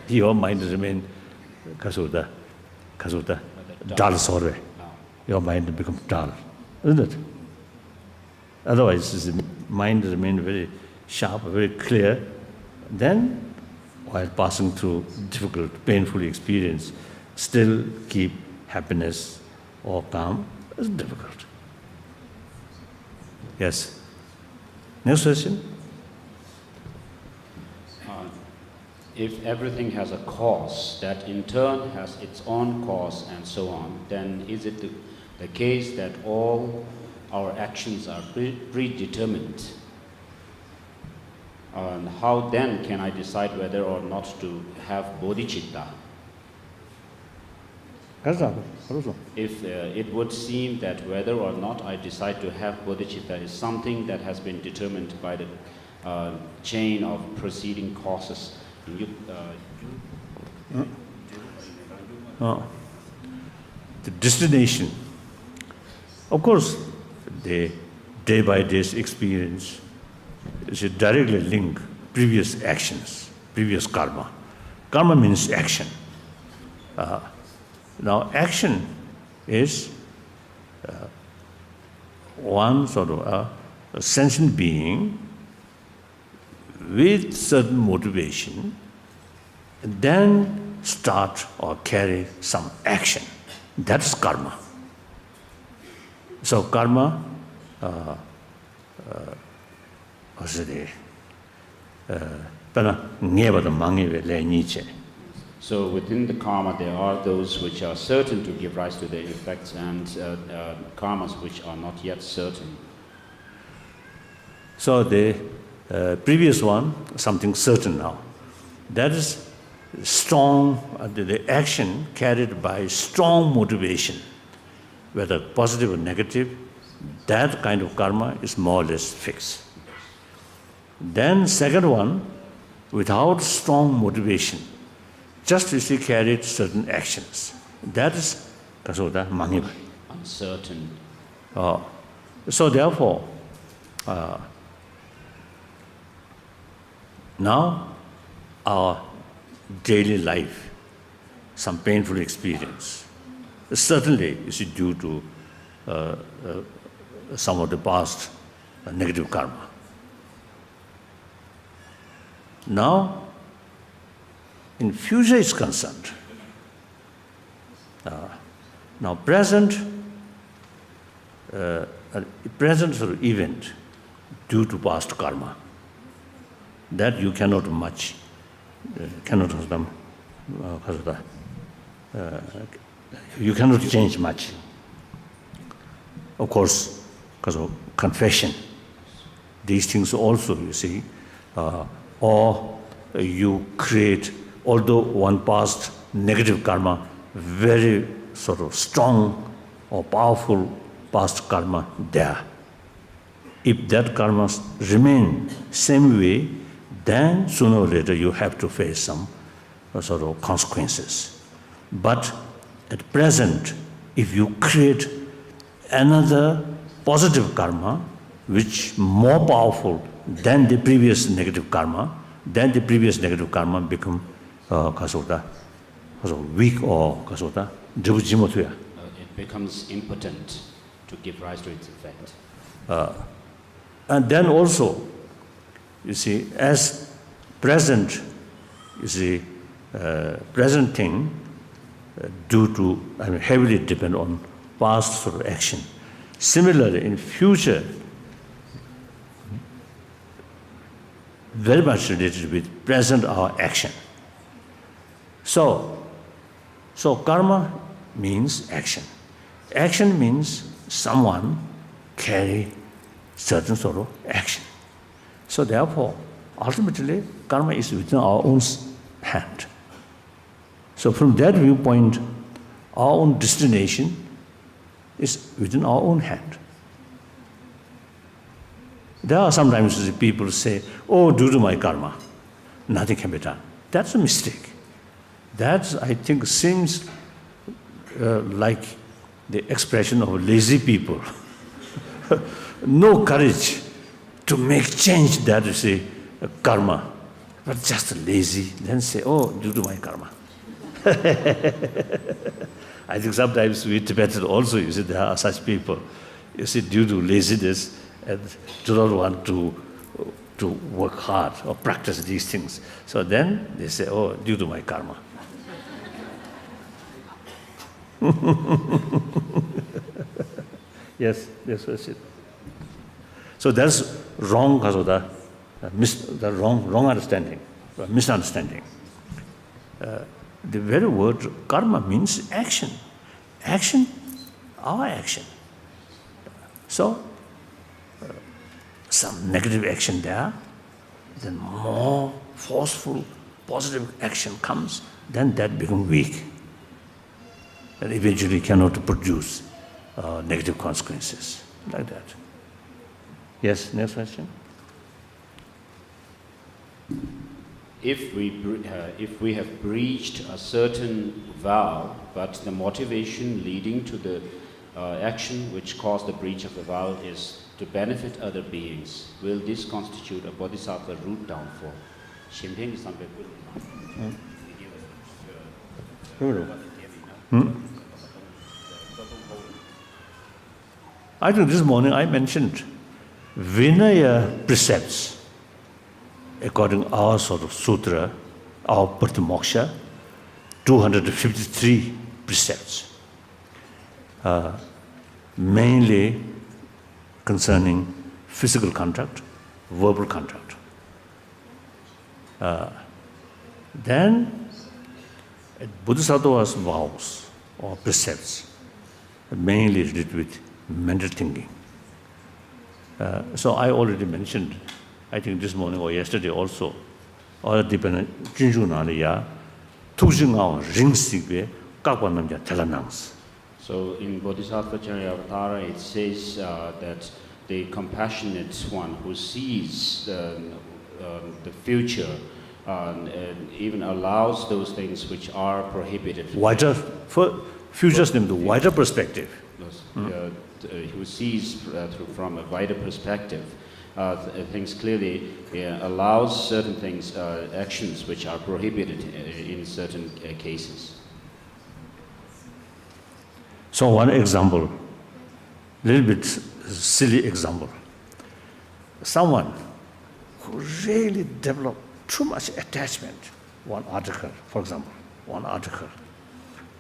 your mind remain dull sorry. Your mind becomes dull, isn't it? Otherwise, the mind remains very sharp, very clear. Then, while passing through difficult, painful experience, still keep happiness or calm. It's difficult. Yes. Next question. If everything has a cause, that in turn has its own cause and so on, then is it the case that all our actions are predetermined? And how then can I decide whether or not to have bodhicitta? If it would seem that whether or not I decide to have bodhicitta is something that has been determined by the chain of preceding causes. The destination, of course, the day-by-day experience is a directly linked previous actions, previous karma. Karma means action. Now, action is one sort of a sentient being with certain motivation, and then start or carry some action. That's karma. So karma, so within the karma, there are those which are certain to give rise to their effects, and karmas which are not yet certain. So the previous one, something certain now. That is strong, the action carried by strong motivation, whether positive or negative, that kind of karma is more or less fixed. Then second one, without strong motivation, just as he carried certain actions. That is uncertain. So therefore, now our daily life, some painful experience. Certainly, is due to some of the past negative karma. Now, in future is concerned, now present sort of event due to past karma, that you cannot much, you cannot change much. Of course, because of confession, these things also, you see, or you create, although one past negative karma, very sort of strong or powerful past karma there. If that karma remain same way, then sooner or later you have to face some sort of consequences. But at present, if you create another positive karma, which more powerful than the previous negative karma, then the previous negative karma become weak or it becomes impotent to give rise to its effect. And then also, you see, as present, you see, present thing due to, heavily depend on past sort of action. Similarly, in future, very much related with present our action. So karma means action. Action means someone carry certain sort of action. So therefore, ultimately, karma is within our own hand. So from that viewpoint, our own destination is within our own hand. There are sometimes people say, oh, due to my karma, nothing can be done. That's a mistake. That, I think, seems like the expression of lazy people. No courage to make change, that is a karma, but just lazy, then say, oh, due to my karma. I think sometimes we Tibetans also, you see, there are such people, you see, due to laziness and do not want to work hard or practice these things. So then they say, oh, due to my karma. Yes, that's it. So that's wrong because of the wrong understanding, misunderstanding. The very word karma means action. Action, our action. So, some negative action there, then more forceful, positive action comes, then that becomes weak. And eventually cannot produce negative consequences, like that. Yes, next question. If we have breached a certain vow, but the motivation leading to the action which caused the breach of the vow is to benefit other beings, will this constitute a bodhisattva root downfall? I think this morning I mentioned Vinaya precepts. According to our sort of sutra, our Pratimoksha, 253 precepts, mainly concerning physical conduct, verbal conduct. Then, Bodhisattva's vows or precepts, mainly related with mental thinking. So I already mentioned, I think this morning or yesterday also, or dependent Jinjunaliya, Tujingao Ringsigwe, Kakwanamja Telanangs. So in Bodhisattva Charyavatara it says that the compassionate one who sees the future and even allows those things which are prohibited. Wider, for futures named the wider perspective. Who sees from a wider perspective, things clearly allows certain things, actions which are prohibited in certain cases. So one example, little bit silly example. Someone who really developed too much attachment, one article, for example,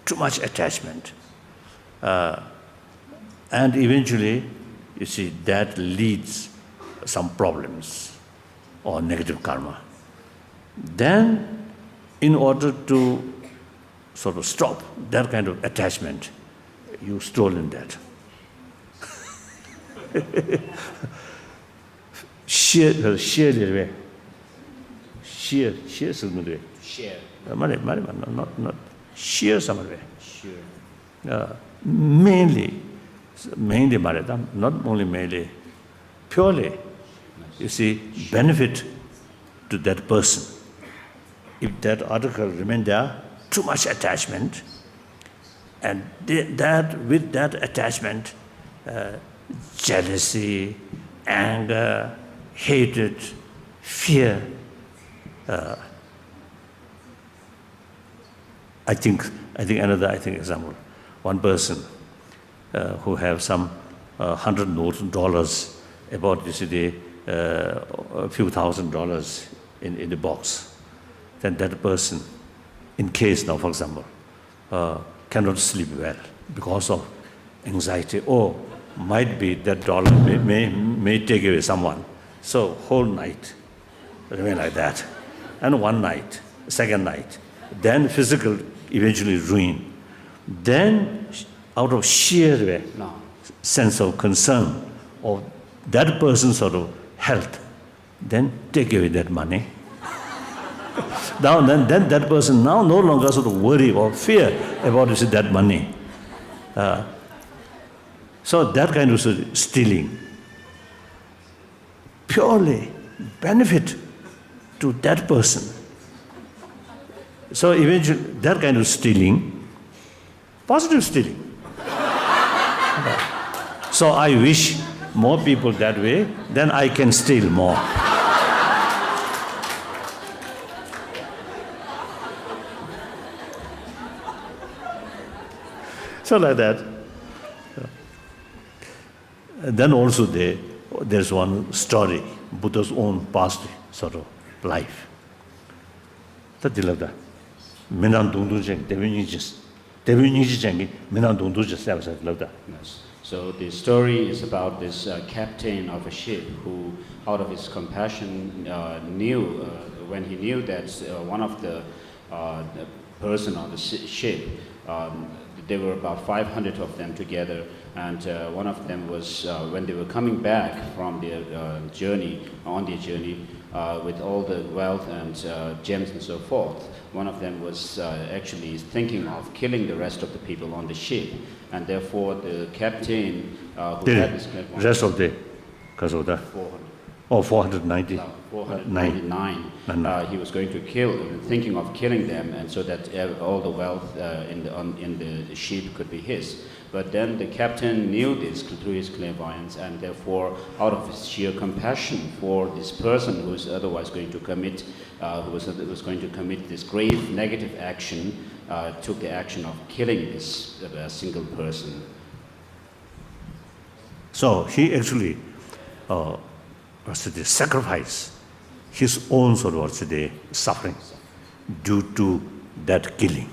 too much attachment, and eventually, you see, that leads some problems or negative karma. Then, in order to sort of stop that kind of attachment, you stolen that. Share. Not share somewhere. Mainly, not only mainly, purely, you see, benefit to that person. If that article remained there, too much attachment, and with that attachment, jealousy, anger, hatred, fear. I think another example. One person who have some $100 about a few $1,000s in the box. Then that person, in case now, for example, cannot sleep well because of anxiety, or might be that dollar may take away someone. So whole night remain like that. And one night, second night, then physical eventually ruin. Then out of sheer sense of concern of that person's sort of health, then take away that money. Now then that person now no longer sort of worry or fear about that money. So that kind of stealing purely benefit to that person. So eventually that kind of stealing, positive stealing. So I wish more people that way, then I can steal more. So like that. And then also there's one story, Buddha's own past sort of life. That you love that. Yes. So the story is about this captain of a ship who, out of his compassion, knew when he knew that one of the person on the ship, there were about 500 of them together, and one of them was when they were coming back from their journey, with all the wealth and gems and so forth. One of them was actually thinking of killing the rest of the people on the ship, and therefore the captain who had this rest of the 400. Oh, 490. 499. He was going to kill, thinking of killing them, and so that all the wealth in the ship could be his. But then the captain knew this through his clairvoyance, and therefore, out of his sheer compassion for this person who was otherwise going to commit, who was going to commit this grave negative action, took the action of killing this single person. So he actually sacrificed his own sort of suffering due to that killing,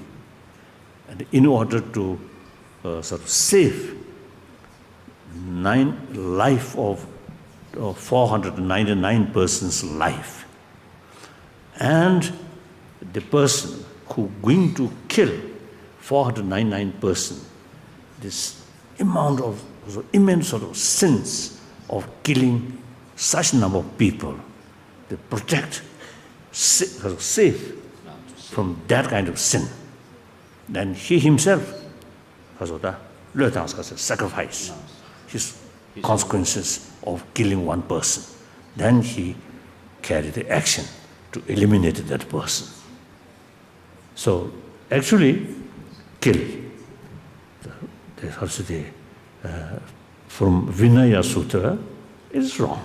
and in order to sort of save life of 499 persons' life, and the person who going to kill 499 person, this amount of immense sort of sins of killing such number of people, to protect, save from that kind of sin. Then he himself sacrifice his consequences of killing one person. Then he carried the action to eliminate that person. So actually, kill. From Vinaya Sutra, is wrong.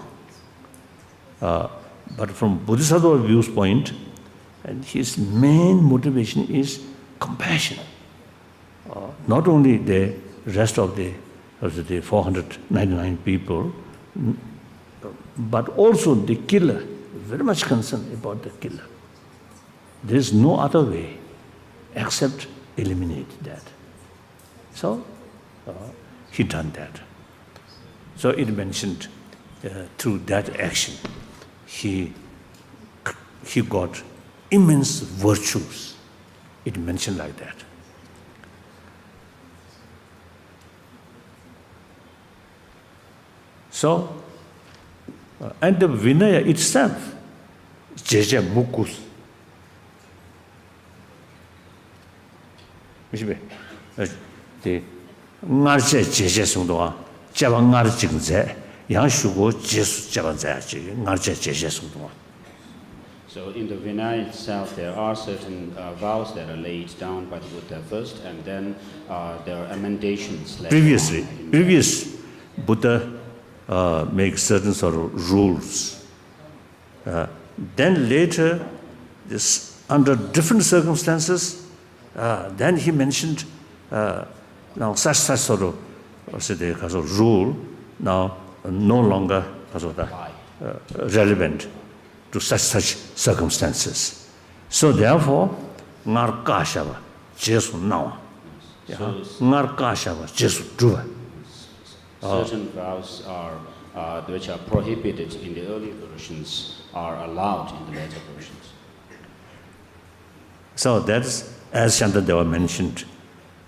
But from Bodhisattva viewpoint, and his main motivation is compassion. Not only the rest of the 499 people, but also the killer, very much concerned about the killer. There is no other way except eliminate that. So he done that. So it mentioned through that action, he got immense virtues. It mentioned like that. So, and the Vinaya itself, Jeje Mukus. The Narje Jeje Sungdoa, Java Narjingze, Yang Shugo, Jesu Javazaji, Narje Jeje Sungdoa. So in the Vinaya itself, there are certain vows that are laid down by the Buddha first, and then there are emendations. Previous Buddha makes certain sort of rules. Then later, under different circumstances, then he mentioned now such sort of rule now no longer relevant to such circumstances. So therefore, ngar kashava Jesu nawa, ngar kashava Jesu druva. Certain vows are which are prohibited in the early versions are allowed in the later versions. So that's, as Shantideva mentioned,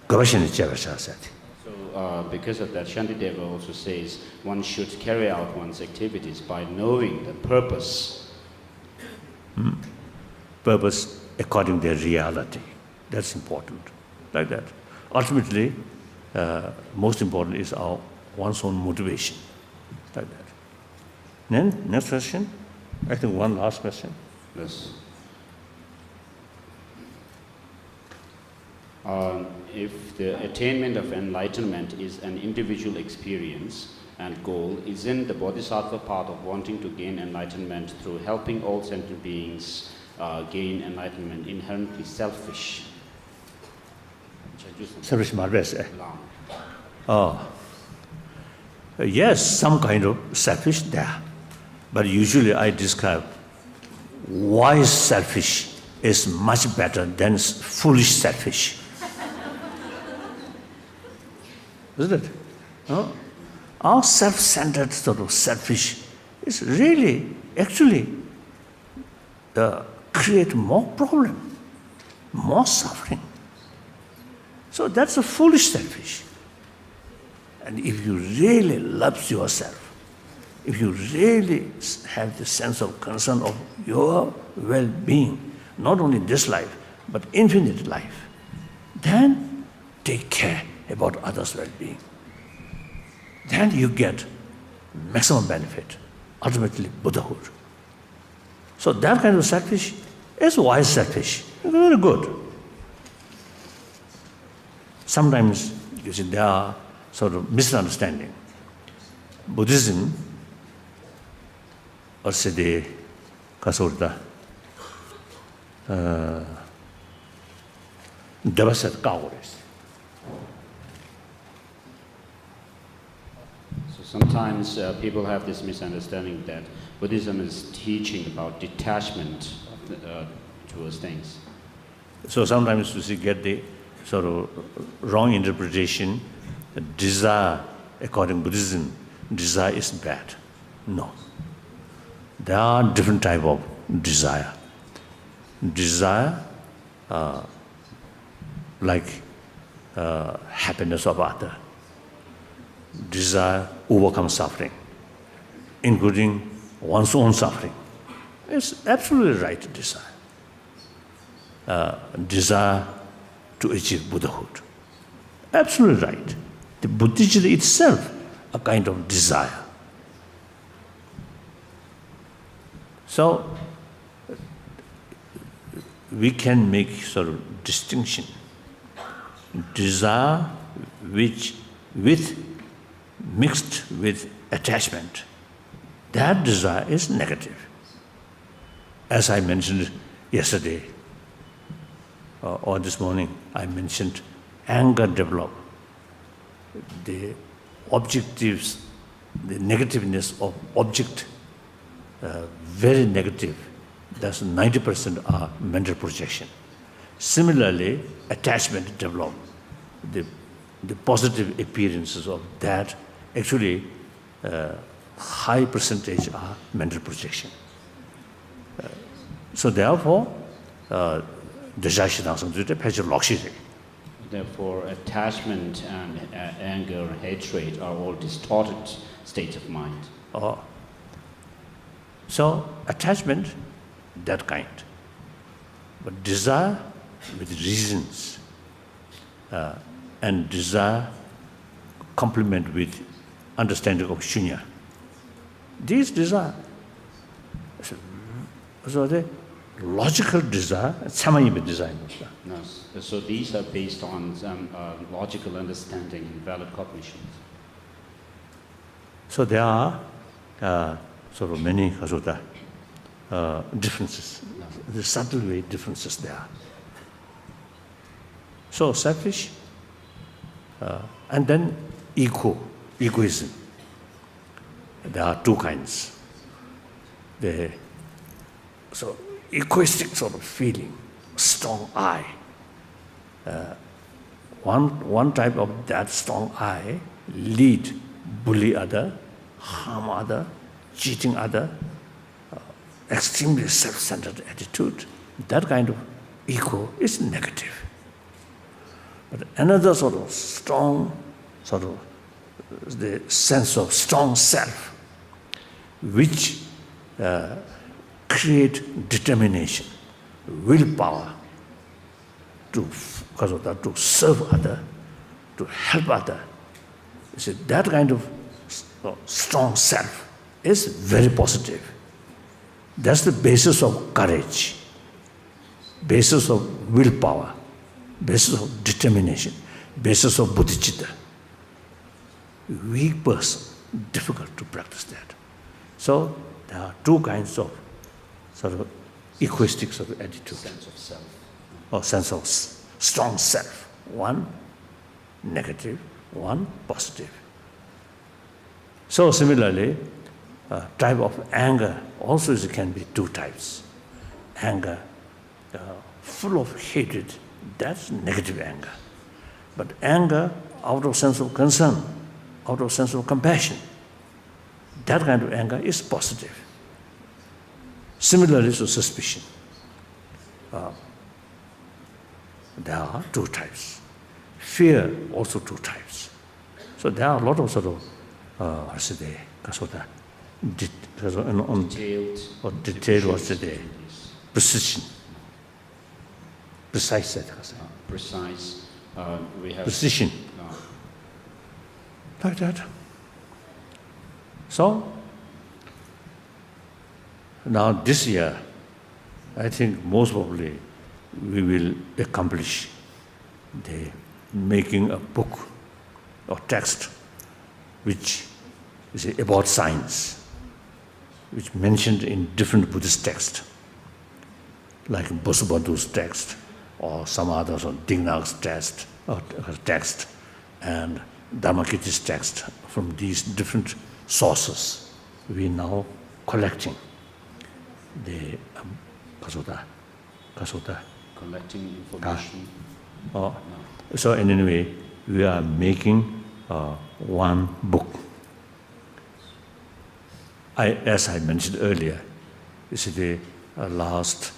Gavashanijavasha said. So because of that, Shantideva also says one should carry out one's activities by knowing the purpose. Purpose according to the reality. That's important. Like that. Ultimately, most important is one's own motivation. Like that. Then, next question. I think one last question. Yes. If the attainment of enlightenment is an individual experience and goal, isn't the bodhisattva path of wanting to gain enlightenment through helping all sentient beings gain enlightenment inherently selfish? Selfish marvelous. Yes, some kind of selfish there. But usually I describe wise selfish is much better than foolish selfish. Isn't it? Our self-centered sort of selfish is really, actually, create more problem, more suffering. So that's a foolish selfish. And if you really love yourself, if you really have the sense of concern of your well-being, not only this life, but infinite life, then take care about others' well-being. Then you get maximum benefit, ultimately Buddhahood. So that kind of selfish is wise selfish, very good. Sometimes, you see, there are sort of misunderstanding. Buddhism, or say the kasurta, devasat kagores. Sometimes people have this misunderstanding that Buddhism is teaching about detachment towards things. So sometimes you get the sort of wrong interpretation. Desire, according to Buddhism, desire is bad. No. There are different type of desire. Desire, like happiness of others. Desire overcome suffering, including one's own suffering. It's absolutely right desire. Desire to achieve Buddhahood. Absolutely right. The Buddhist itself, a kind of desire. So, we can make sort of distinction. Desire which mixed with attachment, that desire is negative. As I mentioned yesterday, or this morning, I mentioned anger develop. The objectives, the negativeness of object, very negative. That's 90% are mental projection. Similarly, attachment develop. The positive appearances of that, actually, high percentage are mental projection. So therefore, therefore, attachment and anger, hatred are all distorted states of mind. So attachment, that kind. But desire with reasons, and desire complement with understanding of shunya. These desire, so the logical desire, samayima desire. No, so these are based on some logical understanding and valid cognitions. So there are sort of many differences. The subtle way differences there. So selfish, and then egoism. There are two kinds. So egoistic sort of feeling, strong I. One type of that strong I lead, bully other, harm other, cheating other, extremely self-centered attitude. That kind of ego is negative. But another sort of strong, the sense of strong self, which create determination, willpower to serve other, to help other. You see, that kind of strong self is very positive. That's the basis of courage, basis of willpower, basis of determination, basis of bodhicitta. Weak person, difficult to practice that. So there are two kinds of sort of egoistic sort of attitude. Sense of self. Or sense of strong self. One negative, one positive. So similarly, type of anger also can be two types. Anger full of hatred, that's negative anger. But anger out of sense of concern, out of sense of compassion, that kind of anger is positive. Similarly to suspicion. There are two types. Fear, also two types. So there are a lot of sort of, detailed what's the precision. Precise, precise. We have precision. Like that. So, now this year, I think most probably we will accomplish the making a book or text which is about science, which mentioned in different Buddhist texts, like Bosubandhu's text or some others, or Dingnag's text, and Dharmakirti's text. From these different sources, we now collecting the collecting information. So in any way, we are making one book. As I mentioned earlier, this is the last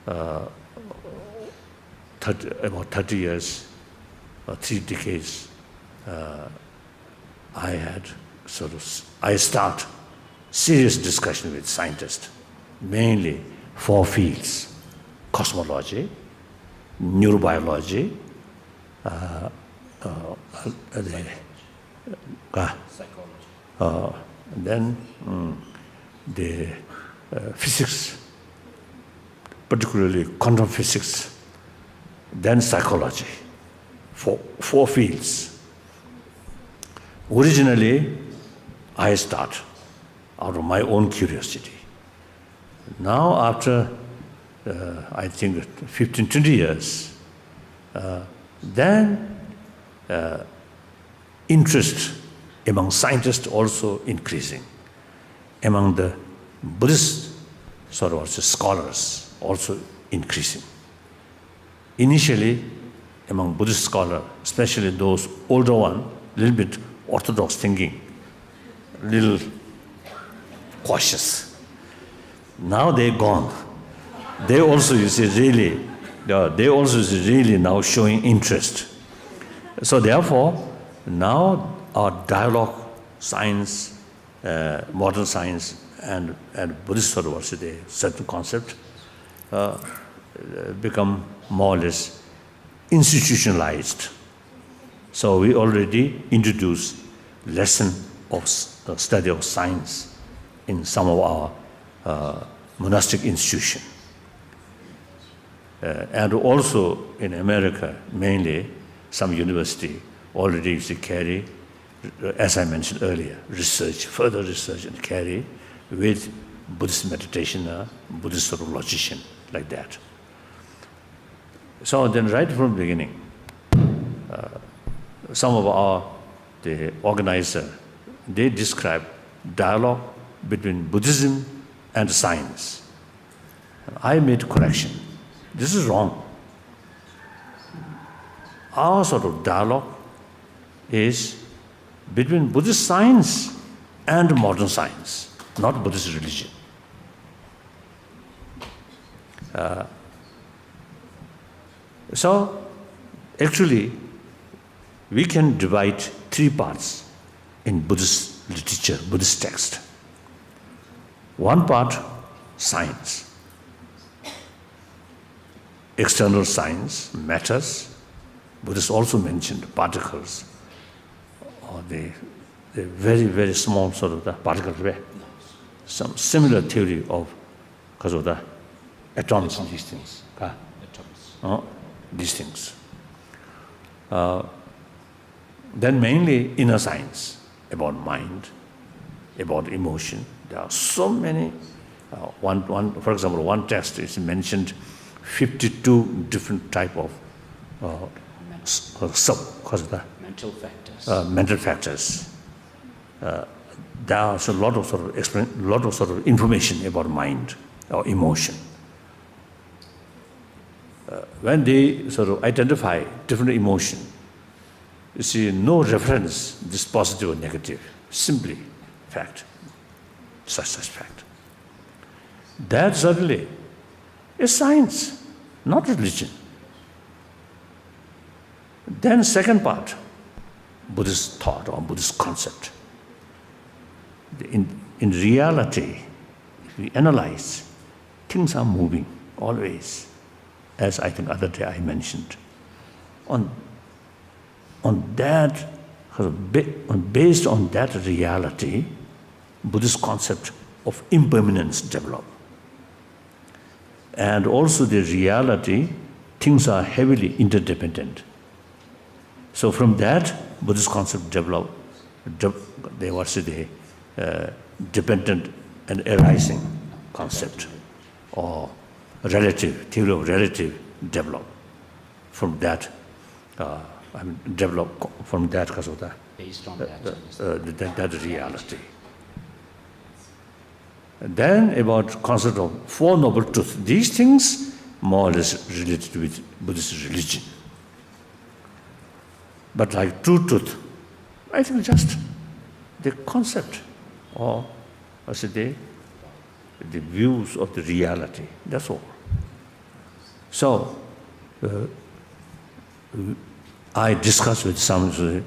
about 30 years or 3 decades. I start serious discussion with scientists, mainly 4 fields: cosmology, neurobiology, Psychology. then the physics, particularly quantum physics, then psychology, 4 fields. Originally, I start out of my own curiosity. Now, after I think 15, 20 years, then interest among scientists also increasing, among the Buddhist sort of scholars also increasing. Initially, among Buddhist scholars, especially those older ones, a little bit orthodox thinking, a little cautious. Now they're gone. They also, you see, really now showing interest. So therefore, now our dialogue, science, modern science, and Buddhist sort of certain concept become more or less institutionalized. So we already introduced lesson of the study of science in some of our monastic institutions. And also in America, mainly, some university already used to carry, as I mentioned earlier, research, further research, and carry with Buddhist meditation, Buddhist sort of logician, like that. So then right from the beginning, some of the organizer, they describe dialogue between Buddhism and science. I made correction. This is wrong. Our sort of dialogue is between Buddhist science and modern science, not Buddhist religion. So, actually, we can divide three parts in Buddhist literature, Buddhist text. One part, science. External science, matters. Buddhists also mentioned particles, or the very, very small sort of the particles, some similar theory of because of the atoms and these things. These things. Then mainly inner science, about mind, about emotion. There are so many. For example, one text is mentioned 52 different type of mental factors. Mental factors. There are a lot of sort of information about mind or emotion. When they sort of identify different emotion, you see no reference, this positive or negative, simply fact, such fact. That certainly is science, not religion. Then second part, Buddhist thought or Buddhist concept. In reality, if we analyze, things are moving always, as I think other day I mentioned. Based on that reality, Buddhist concept of impermanence develop. And also the reality, things are heavily interdependent. So from that, Buddhist concept develop, they were the dependent and arising concept, or relative, theory of relative develop. From that, develop from that because of based on that reality. Then about concept of Four Noble Truths. These things more or less related with Buddhist religion. But like true truth, I think just the concept or the views of the reality, that's all. So, I discussed with some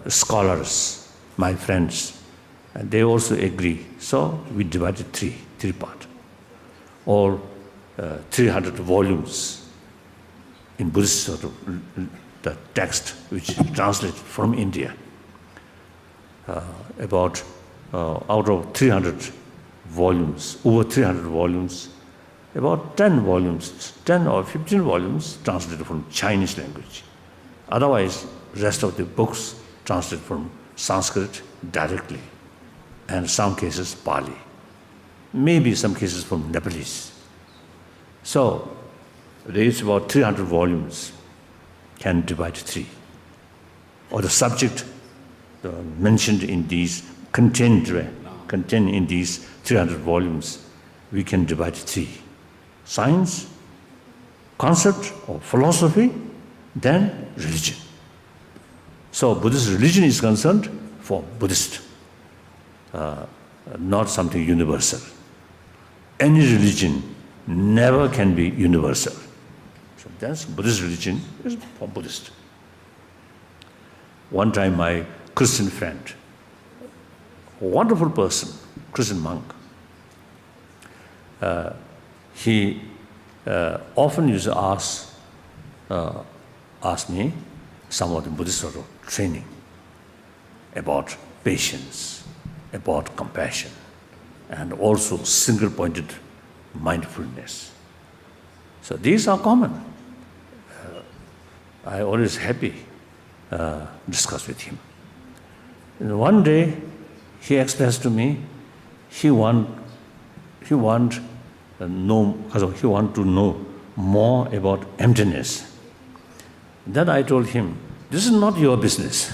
scholars, my friends, and they also agree. So we divided three parts. All 300 volumes in Buddhist sort of the text which is translated from India. Out of 300 volumes, over 300 volumes, about 10 volumes, 10 or 15 volumes translated from Chinese language. Otherwise, rest of the books translated from Sanskrit directly. and some cases Pali. Maybe some cases from Nepalese. So there is about 300 volumes, can divide 3. Or the subject mentioned in these, contained in these 300 volumes, we can divide 3. Science, concept or philosophy, then religion. So Buddhist religion is concerned for Buddhist, not something universal. Any religion never can be universal. So that's Buddhist religion is for Buddhist. One time my Christian friend, a wonderful person, Christian monk, he often used to ask me some of the Buddhist sort of training about patience, about compassion, and also single-pointed mindfulness. So these are common. I always happy discuss with him. And one day he expressed to me he want to know more about emptiness. Then I told him, this is not your business.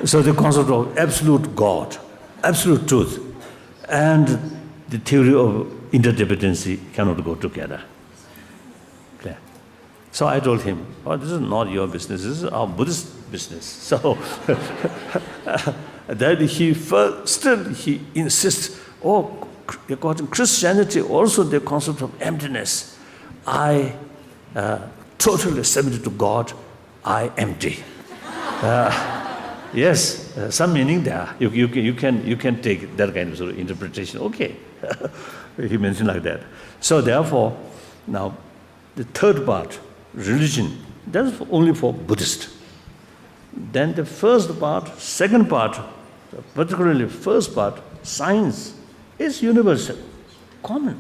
So the concept of absolute God, absolute truth, and the theory of interdependency cannot go together. Okay. So I told him, this is not your business, this is our Buddhist business. So then he insists, according to Christianity, also the concept of emptiness. I totally submitted to God, I empty. Yes, some meaning there. You can take that kind of sort of interpretation. Okay, he mentioned like that. So therefore, now the third part, religion, that is only for Buddhist. Then the first part, second part, particularly first part, science is universal, common.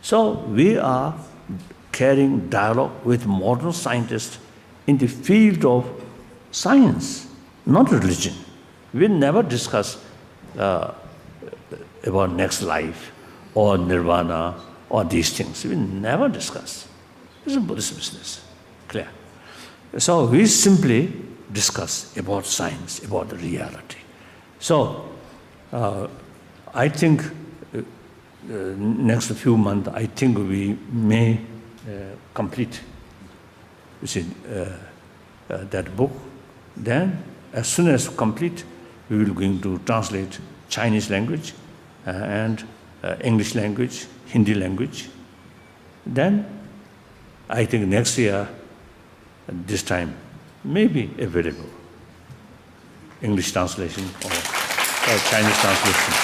So we are carrying dialogue with modern scientists in the field of science, not religion. We never discuss about next life or nirvana or these things. We never discuss. This is Buddhist business, clear. So we simply discuss about science, about the reality. So I think next few months, I think we may complete that book. Then, as soon as complete, we will going to translate Chinese language and English language, Hindi language. Then, I think next year, this time, may be available English translation or Chinese translation.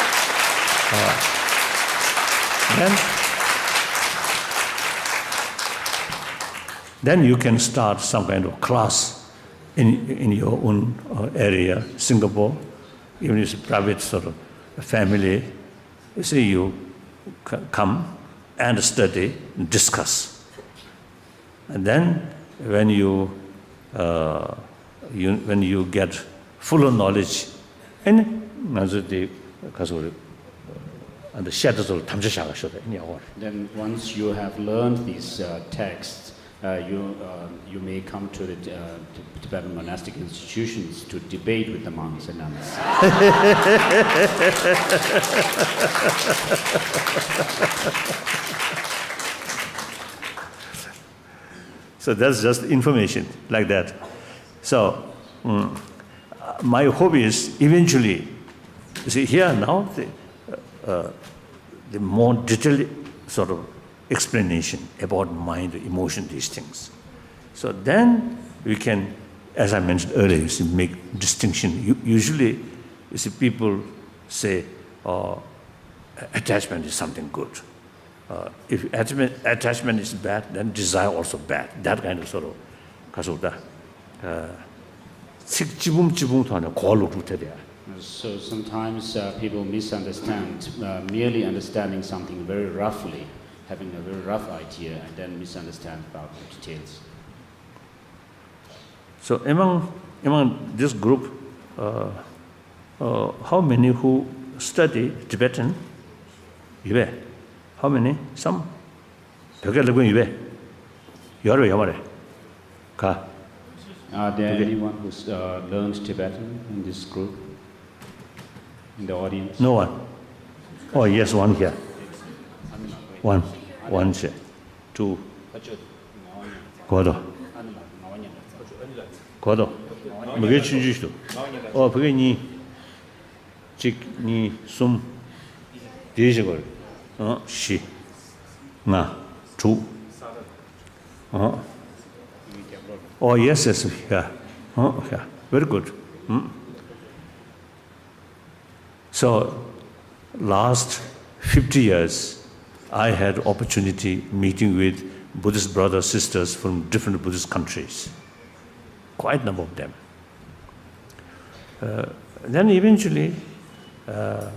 Then you can start some kind of class in your own area, Singapore, even if it's a private sort of family. You see, you come and study, discuss. And then when you get fuller knowledge, and then once you have learned these texts, you may come to the Tibetan monastic institutions to debate with the monks and nuns. So that's just information like that. So my hope is eventually, you see here now, the more detailed sort of explanation about mind, emotion, these things. So then we can, as I mentioned earlier, you see, make distinction. Usually, you see, people say attachment is something good. If attachment is bad, then desire also bad. That kind of sort of So sometimes people misunderstand, merely understanding something very roughly, having a very rough idea, and then misunderstand about the details. So among this group, how many who study Tibetan? Yuwe. How many? Some? Are there anyone who learns Tibetan in this group? In the audience? No one. Oh, yes, one here. One here. Two. Godo. Godo. Mage chunju. Oh, page ni. Chik ni sum. Dijigol. Shi. Na. Two. Oh, yes, yeah. Yeah. Very good. So, last 50 years, I had opportunity meeting with Buddhist brothers, sisters from different Buddhist countries. Quite a number of them. Then eventually, I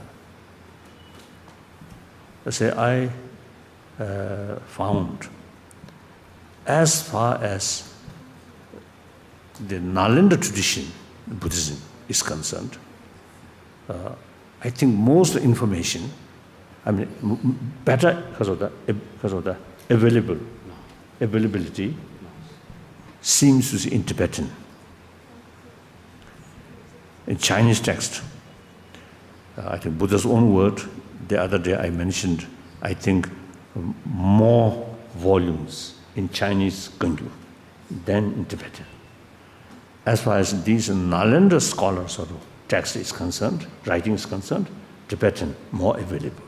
found, as far as the Nalanda tradition, Buddhism, is concerned, I think most information, better because of the availability, seems to be in Tibetan. In Chinese text, I think Buddha's own word, the other day I mentioned, I think more volumes in Chinese Gangyu than in Tibetan. As far as these Nalanda scholars or text is concerned, writing is concerned, Tibetan more available.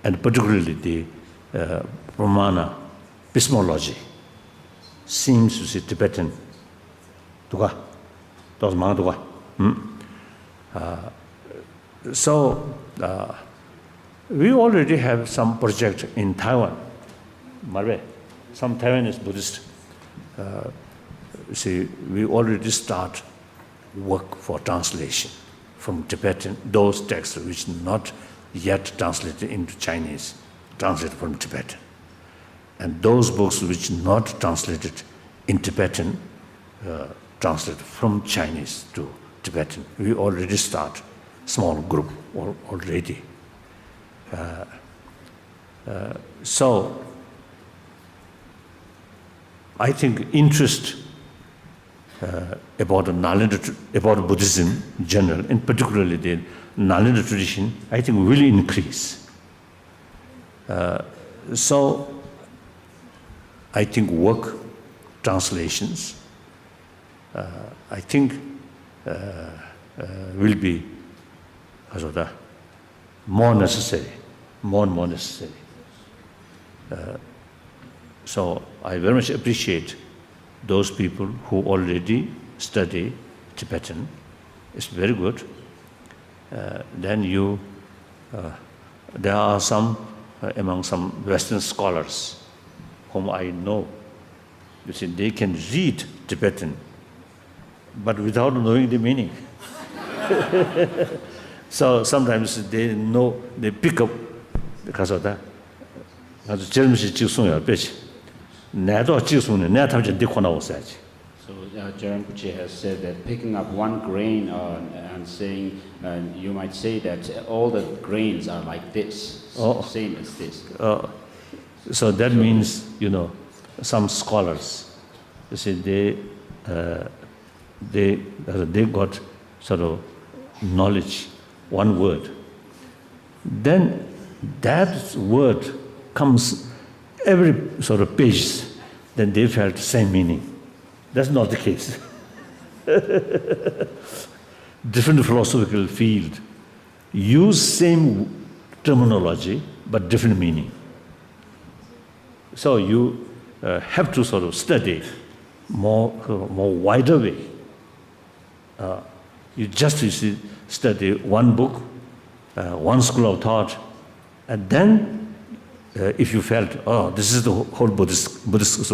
And particularly the Pramana, epistemology, seems to be Tibetan. So we already have some project in Taiwan. Some Taiwanese Buddhist. We already start work for translation from Tibetan, those texts which not yet translated into Chinese, translated from Tibetan. And those books which not translated in Tibetan, translated from Chinese to Tibetan. We already start small group already. So I think interest about Buddhism in general, and particularly the Nalanda tradition, I think will increase. So I think work, translations, I think will be more necessary, more and more necessary. So I very much appreciate those people who already study Tibetan. It's very good. Then there are some, among some Western scholars whom I know, you see, they can read Tibetan, but without knowing the meaning. So sometimes they know, they pick up because of that. So Dharamsala has said that picking up one grain and saying, you might say that all the grains are like this, same as this. So that means, you know, some scholars, you see, they got sort of knowledge, one word. Then that word comes every sort of page, then they felt the same meaning. That's not the case. Different philosophical field use same terminology, but different meaning. So you have to sort of study more wider way. You just study one book, one school of thought, and then if you felt, oh, this is the whole Buddhist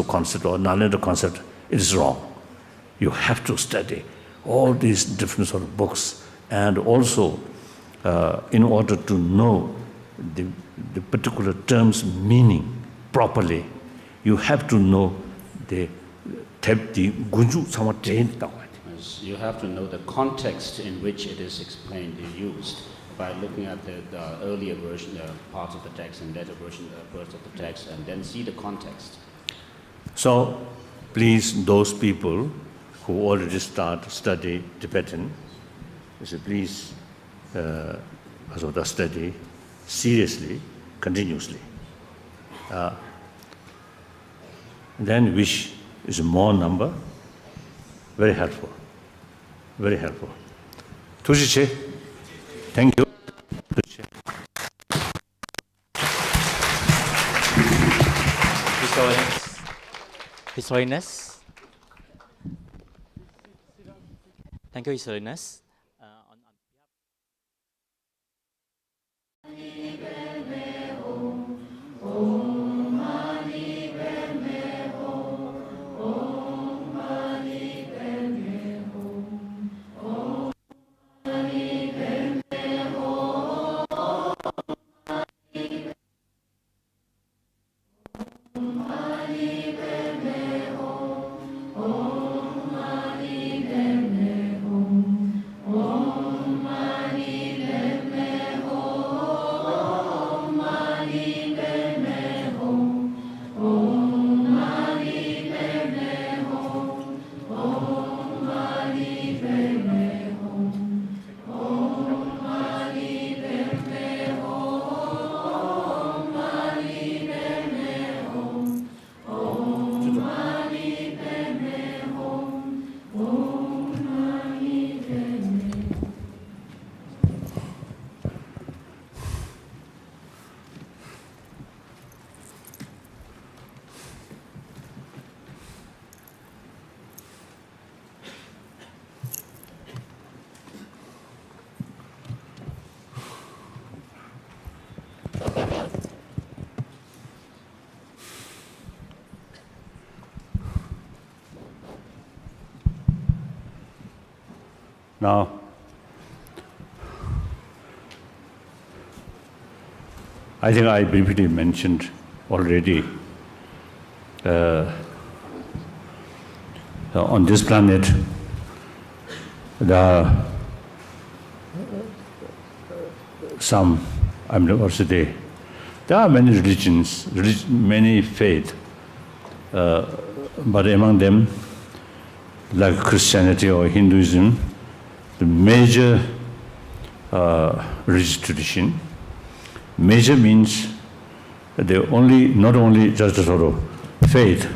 concept or Nalanda concept, it is wrong. You have to study all these different sort of books, and also in order to know the particular term's meaning properly, you have to know the gunju somewhat trained. fundamentals, you have to know the context in which it is explained and used by looking at the earlier version, parts of the text, and later version, parts of the text, and then see the context. So, please, those people who already study Tibetan, so please study seriously, continuously. Then wish is more number, very helpful, very helpful. Tujiche, thank you. His Holiness. Thank you, His Holiness. Now, I think I briefly mentioned already on this planet there are some, there are many religions, many faiths, but among them, like Christianity or Hinduism, the major religious tradition. Major means they not only just a sort of faith,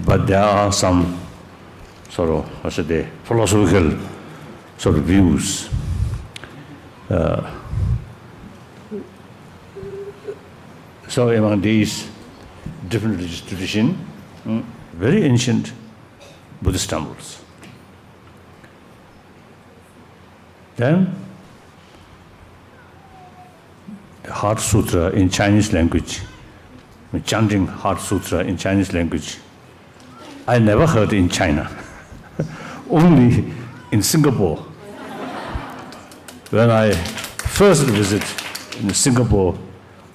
but there are some sort of, philosophical sort of views. So among these different religious traditions, very ancient Buddhist temples. Then, Heart Sutra in Chinese language, chanting Heart Sutra in Chinese language, I never heard in China, only in Singapore. When I first visited in Singapore,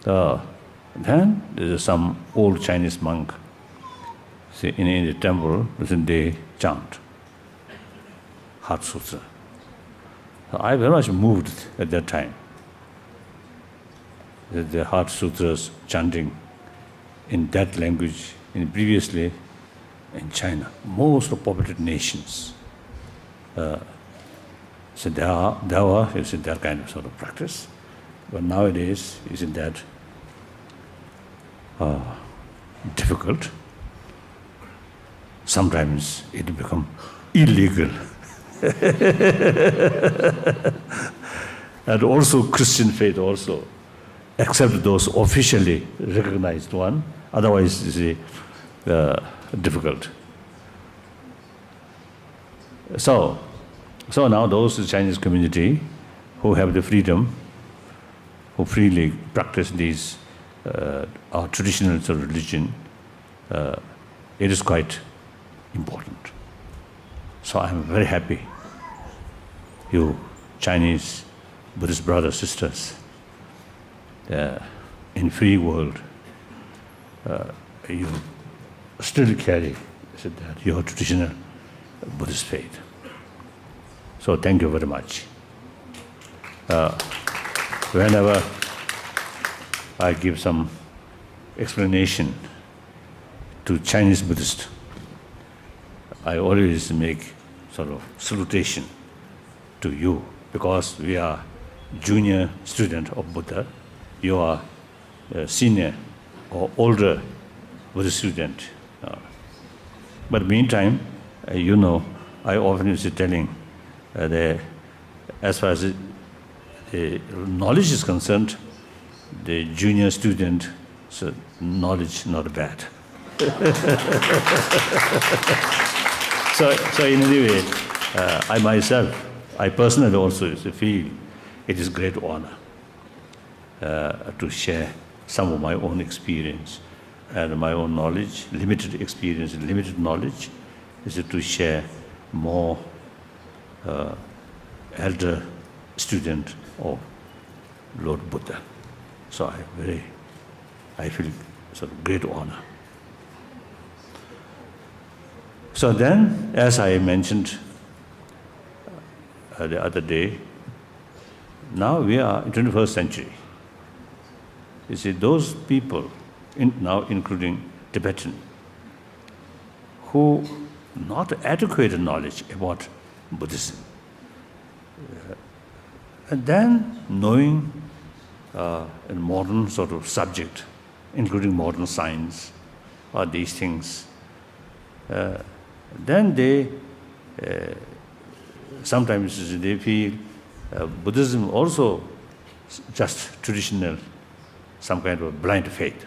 then there's some old Chinese monk in the temple, they chant Heart Sutra. So I very much moved at that time. The Heart Sutras chanting in that language, previously in China, most of populated nations. So there were that kind of sort of practice, but nowadays isn't that difficult. Sometimes it becomes illegal. And also Christian faith also, except those officially recognized one, otherwise it's difficult. So now those Chinese community who have the freedom, who freely practice these our traditional sort of religion, it is quite important. So I'm very happy, you Chinese Buddhist brothers, sisters, in free world, you still carry your traditional Buddhist faith. So thank you very much. Whenever I give some explanation to Chinese Buddhists, I always make sort of salutation to you, because we are junior student of Buddha, you are a senior or older Buddhist student. But meantime, you know, I often used to telling that as far as the knowledge is concerned, the junior student, so knowledge not bad. So in any way, I myself, I personally also feel it is great honor to share some of my own experience and my own knowledge, limited experience, limited knowledge, is to share more elder student of Lord Buddha. So I feel sort of great honor. So then, as I mentioned the other day, now we are in 21st century. You see, those people, now including Tibetan, who not adequate knowledge about Buddhism, and then knowing a modern sort of subject, including modern science, or these things, then they sometimes they feel Buddhism also just traditional, some kind of blind faith.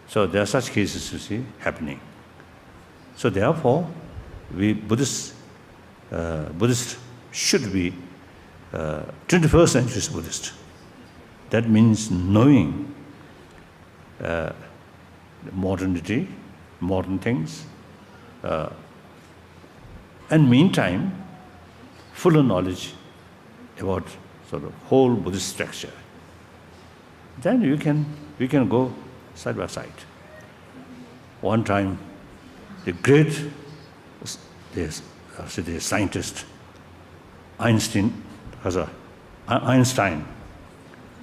So there are such cases, you see, happening. So therefore, we Buddhists should be 21st century Buddhist. That means knowing modernity, modern things, and meantime, fuller knowledge about sort of whole Buddhist structure. Then we can go side by side. One time, the great the scientist Einstein,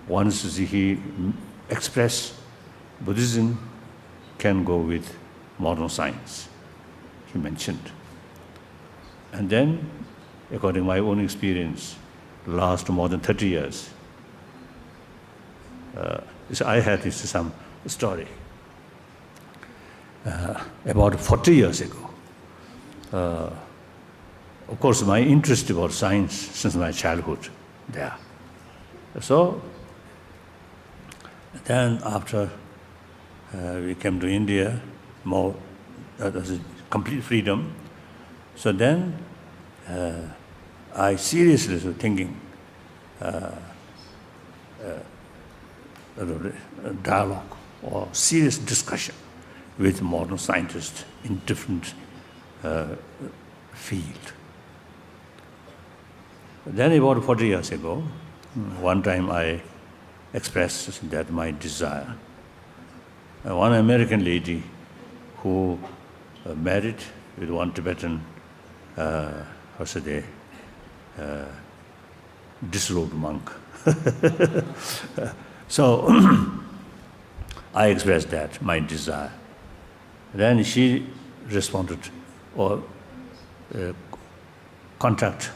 once he expressed Buddhism can go with modern science, he mentioned. And then, according to my own experience, last more than 30 years, so I had some story. About 40 years ago, of course, my interest about science since my childhood there. So then after we came to India, more complete freedom. So then I seriously was thinking dialogue or serious discussion with modern scientists in different field. Then about 40 years ago, one time I expressed that my desire. One American lady who married with one Tibetan, disrobed monk. So I expressed that, my desire. Then she responded, or contact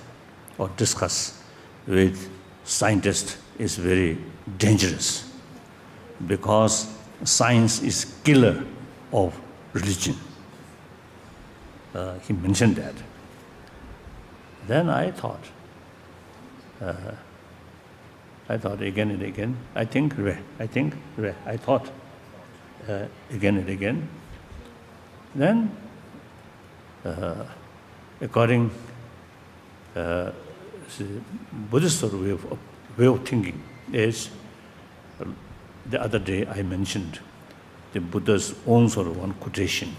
or discuss with scientists is very dangerous, because science is killer of religion. He mentioned that. Then I thought again and again, I thought again and again. Then, according Buddhist sort of way of thinking is, the other day I mentioned the Buddha's own sort of one quotation.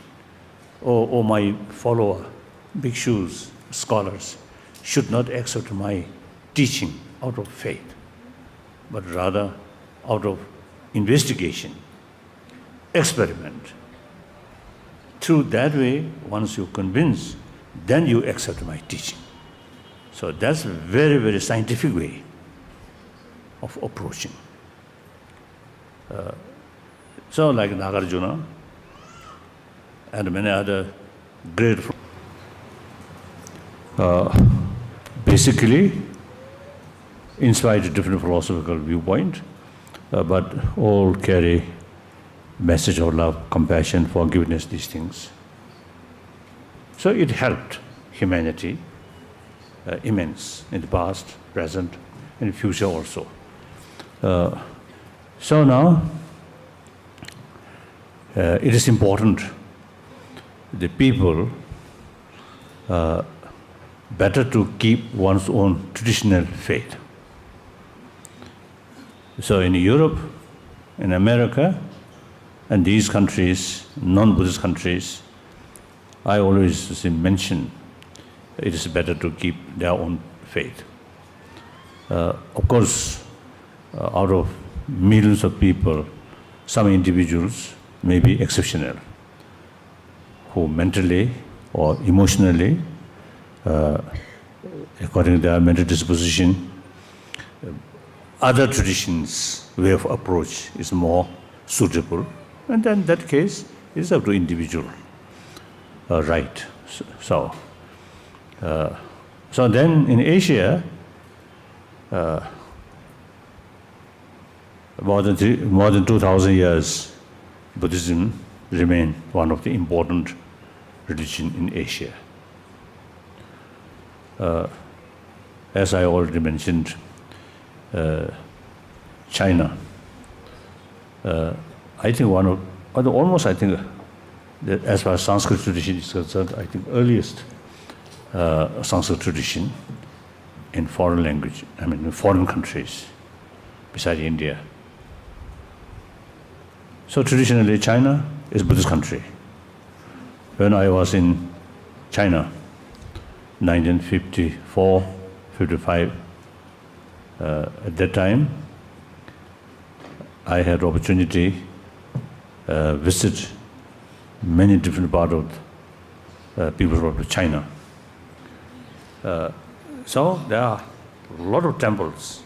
Oh, my follower, bhikshus, scholars, should not accept my teaching out of faith, but rather out of investigation, experiment. Through that way, once you convince, then you accept my teaching. So that's a very, very scientific way of approaching. So like Nagarjuna and many other great basically inspired a different philosophical viewpoint, but all carry message of love, compassion, forgiveness, these things. So it helped humanity immense in the past, present, and future also. So now it is important the people better to keep one's own traditional faith. So in Europe, in America, and these countries, non-Buddhist countries, I always mention it is better to keep their own faith. Of course, out of millions of people, some individuals may be exceptional, who mentally or emotionally, according to their mental disposition, other traditions' way of approach is more suitable, and then in that case, it's up to individual right. So then in Asia, more than 2,000 years, Buddhism remained one of the important religion in Asia. As I already mentioned, China. I think almost I think, that as far as Sanskrit tradition is concerned, I think earliest Sanskrit tradition in foreign language, in foreign countries, besides India. So traditionally, China is a Buddhist country. When I was in China, 1954, 55, at that time, I had opportunity visit many different parts of people's world of China. So there are a lot of temples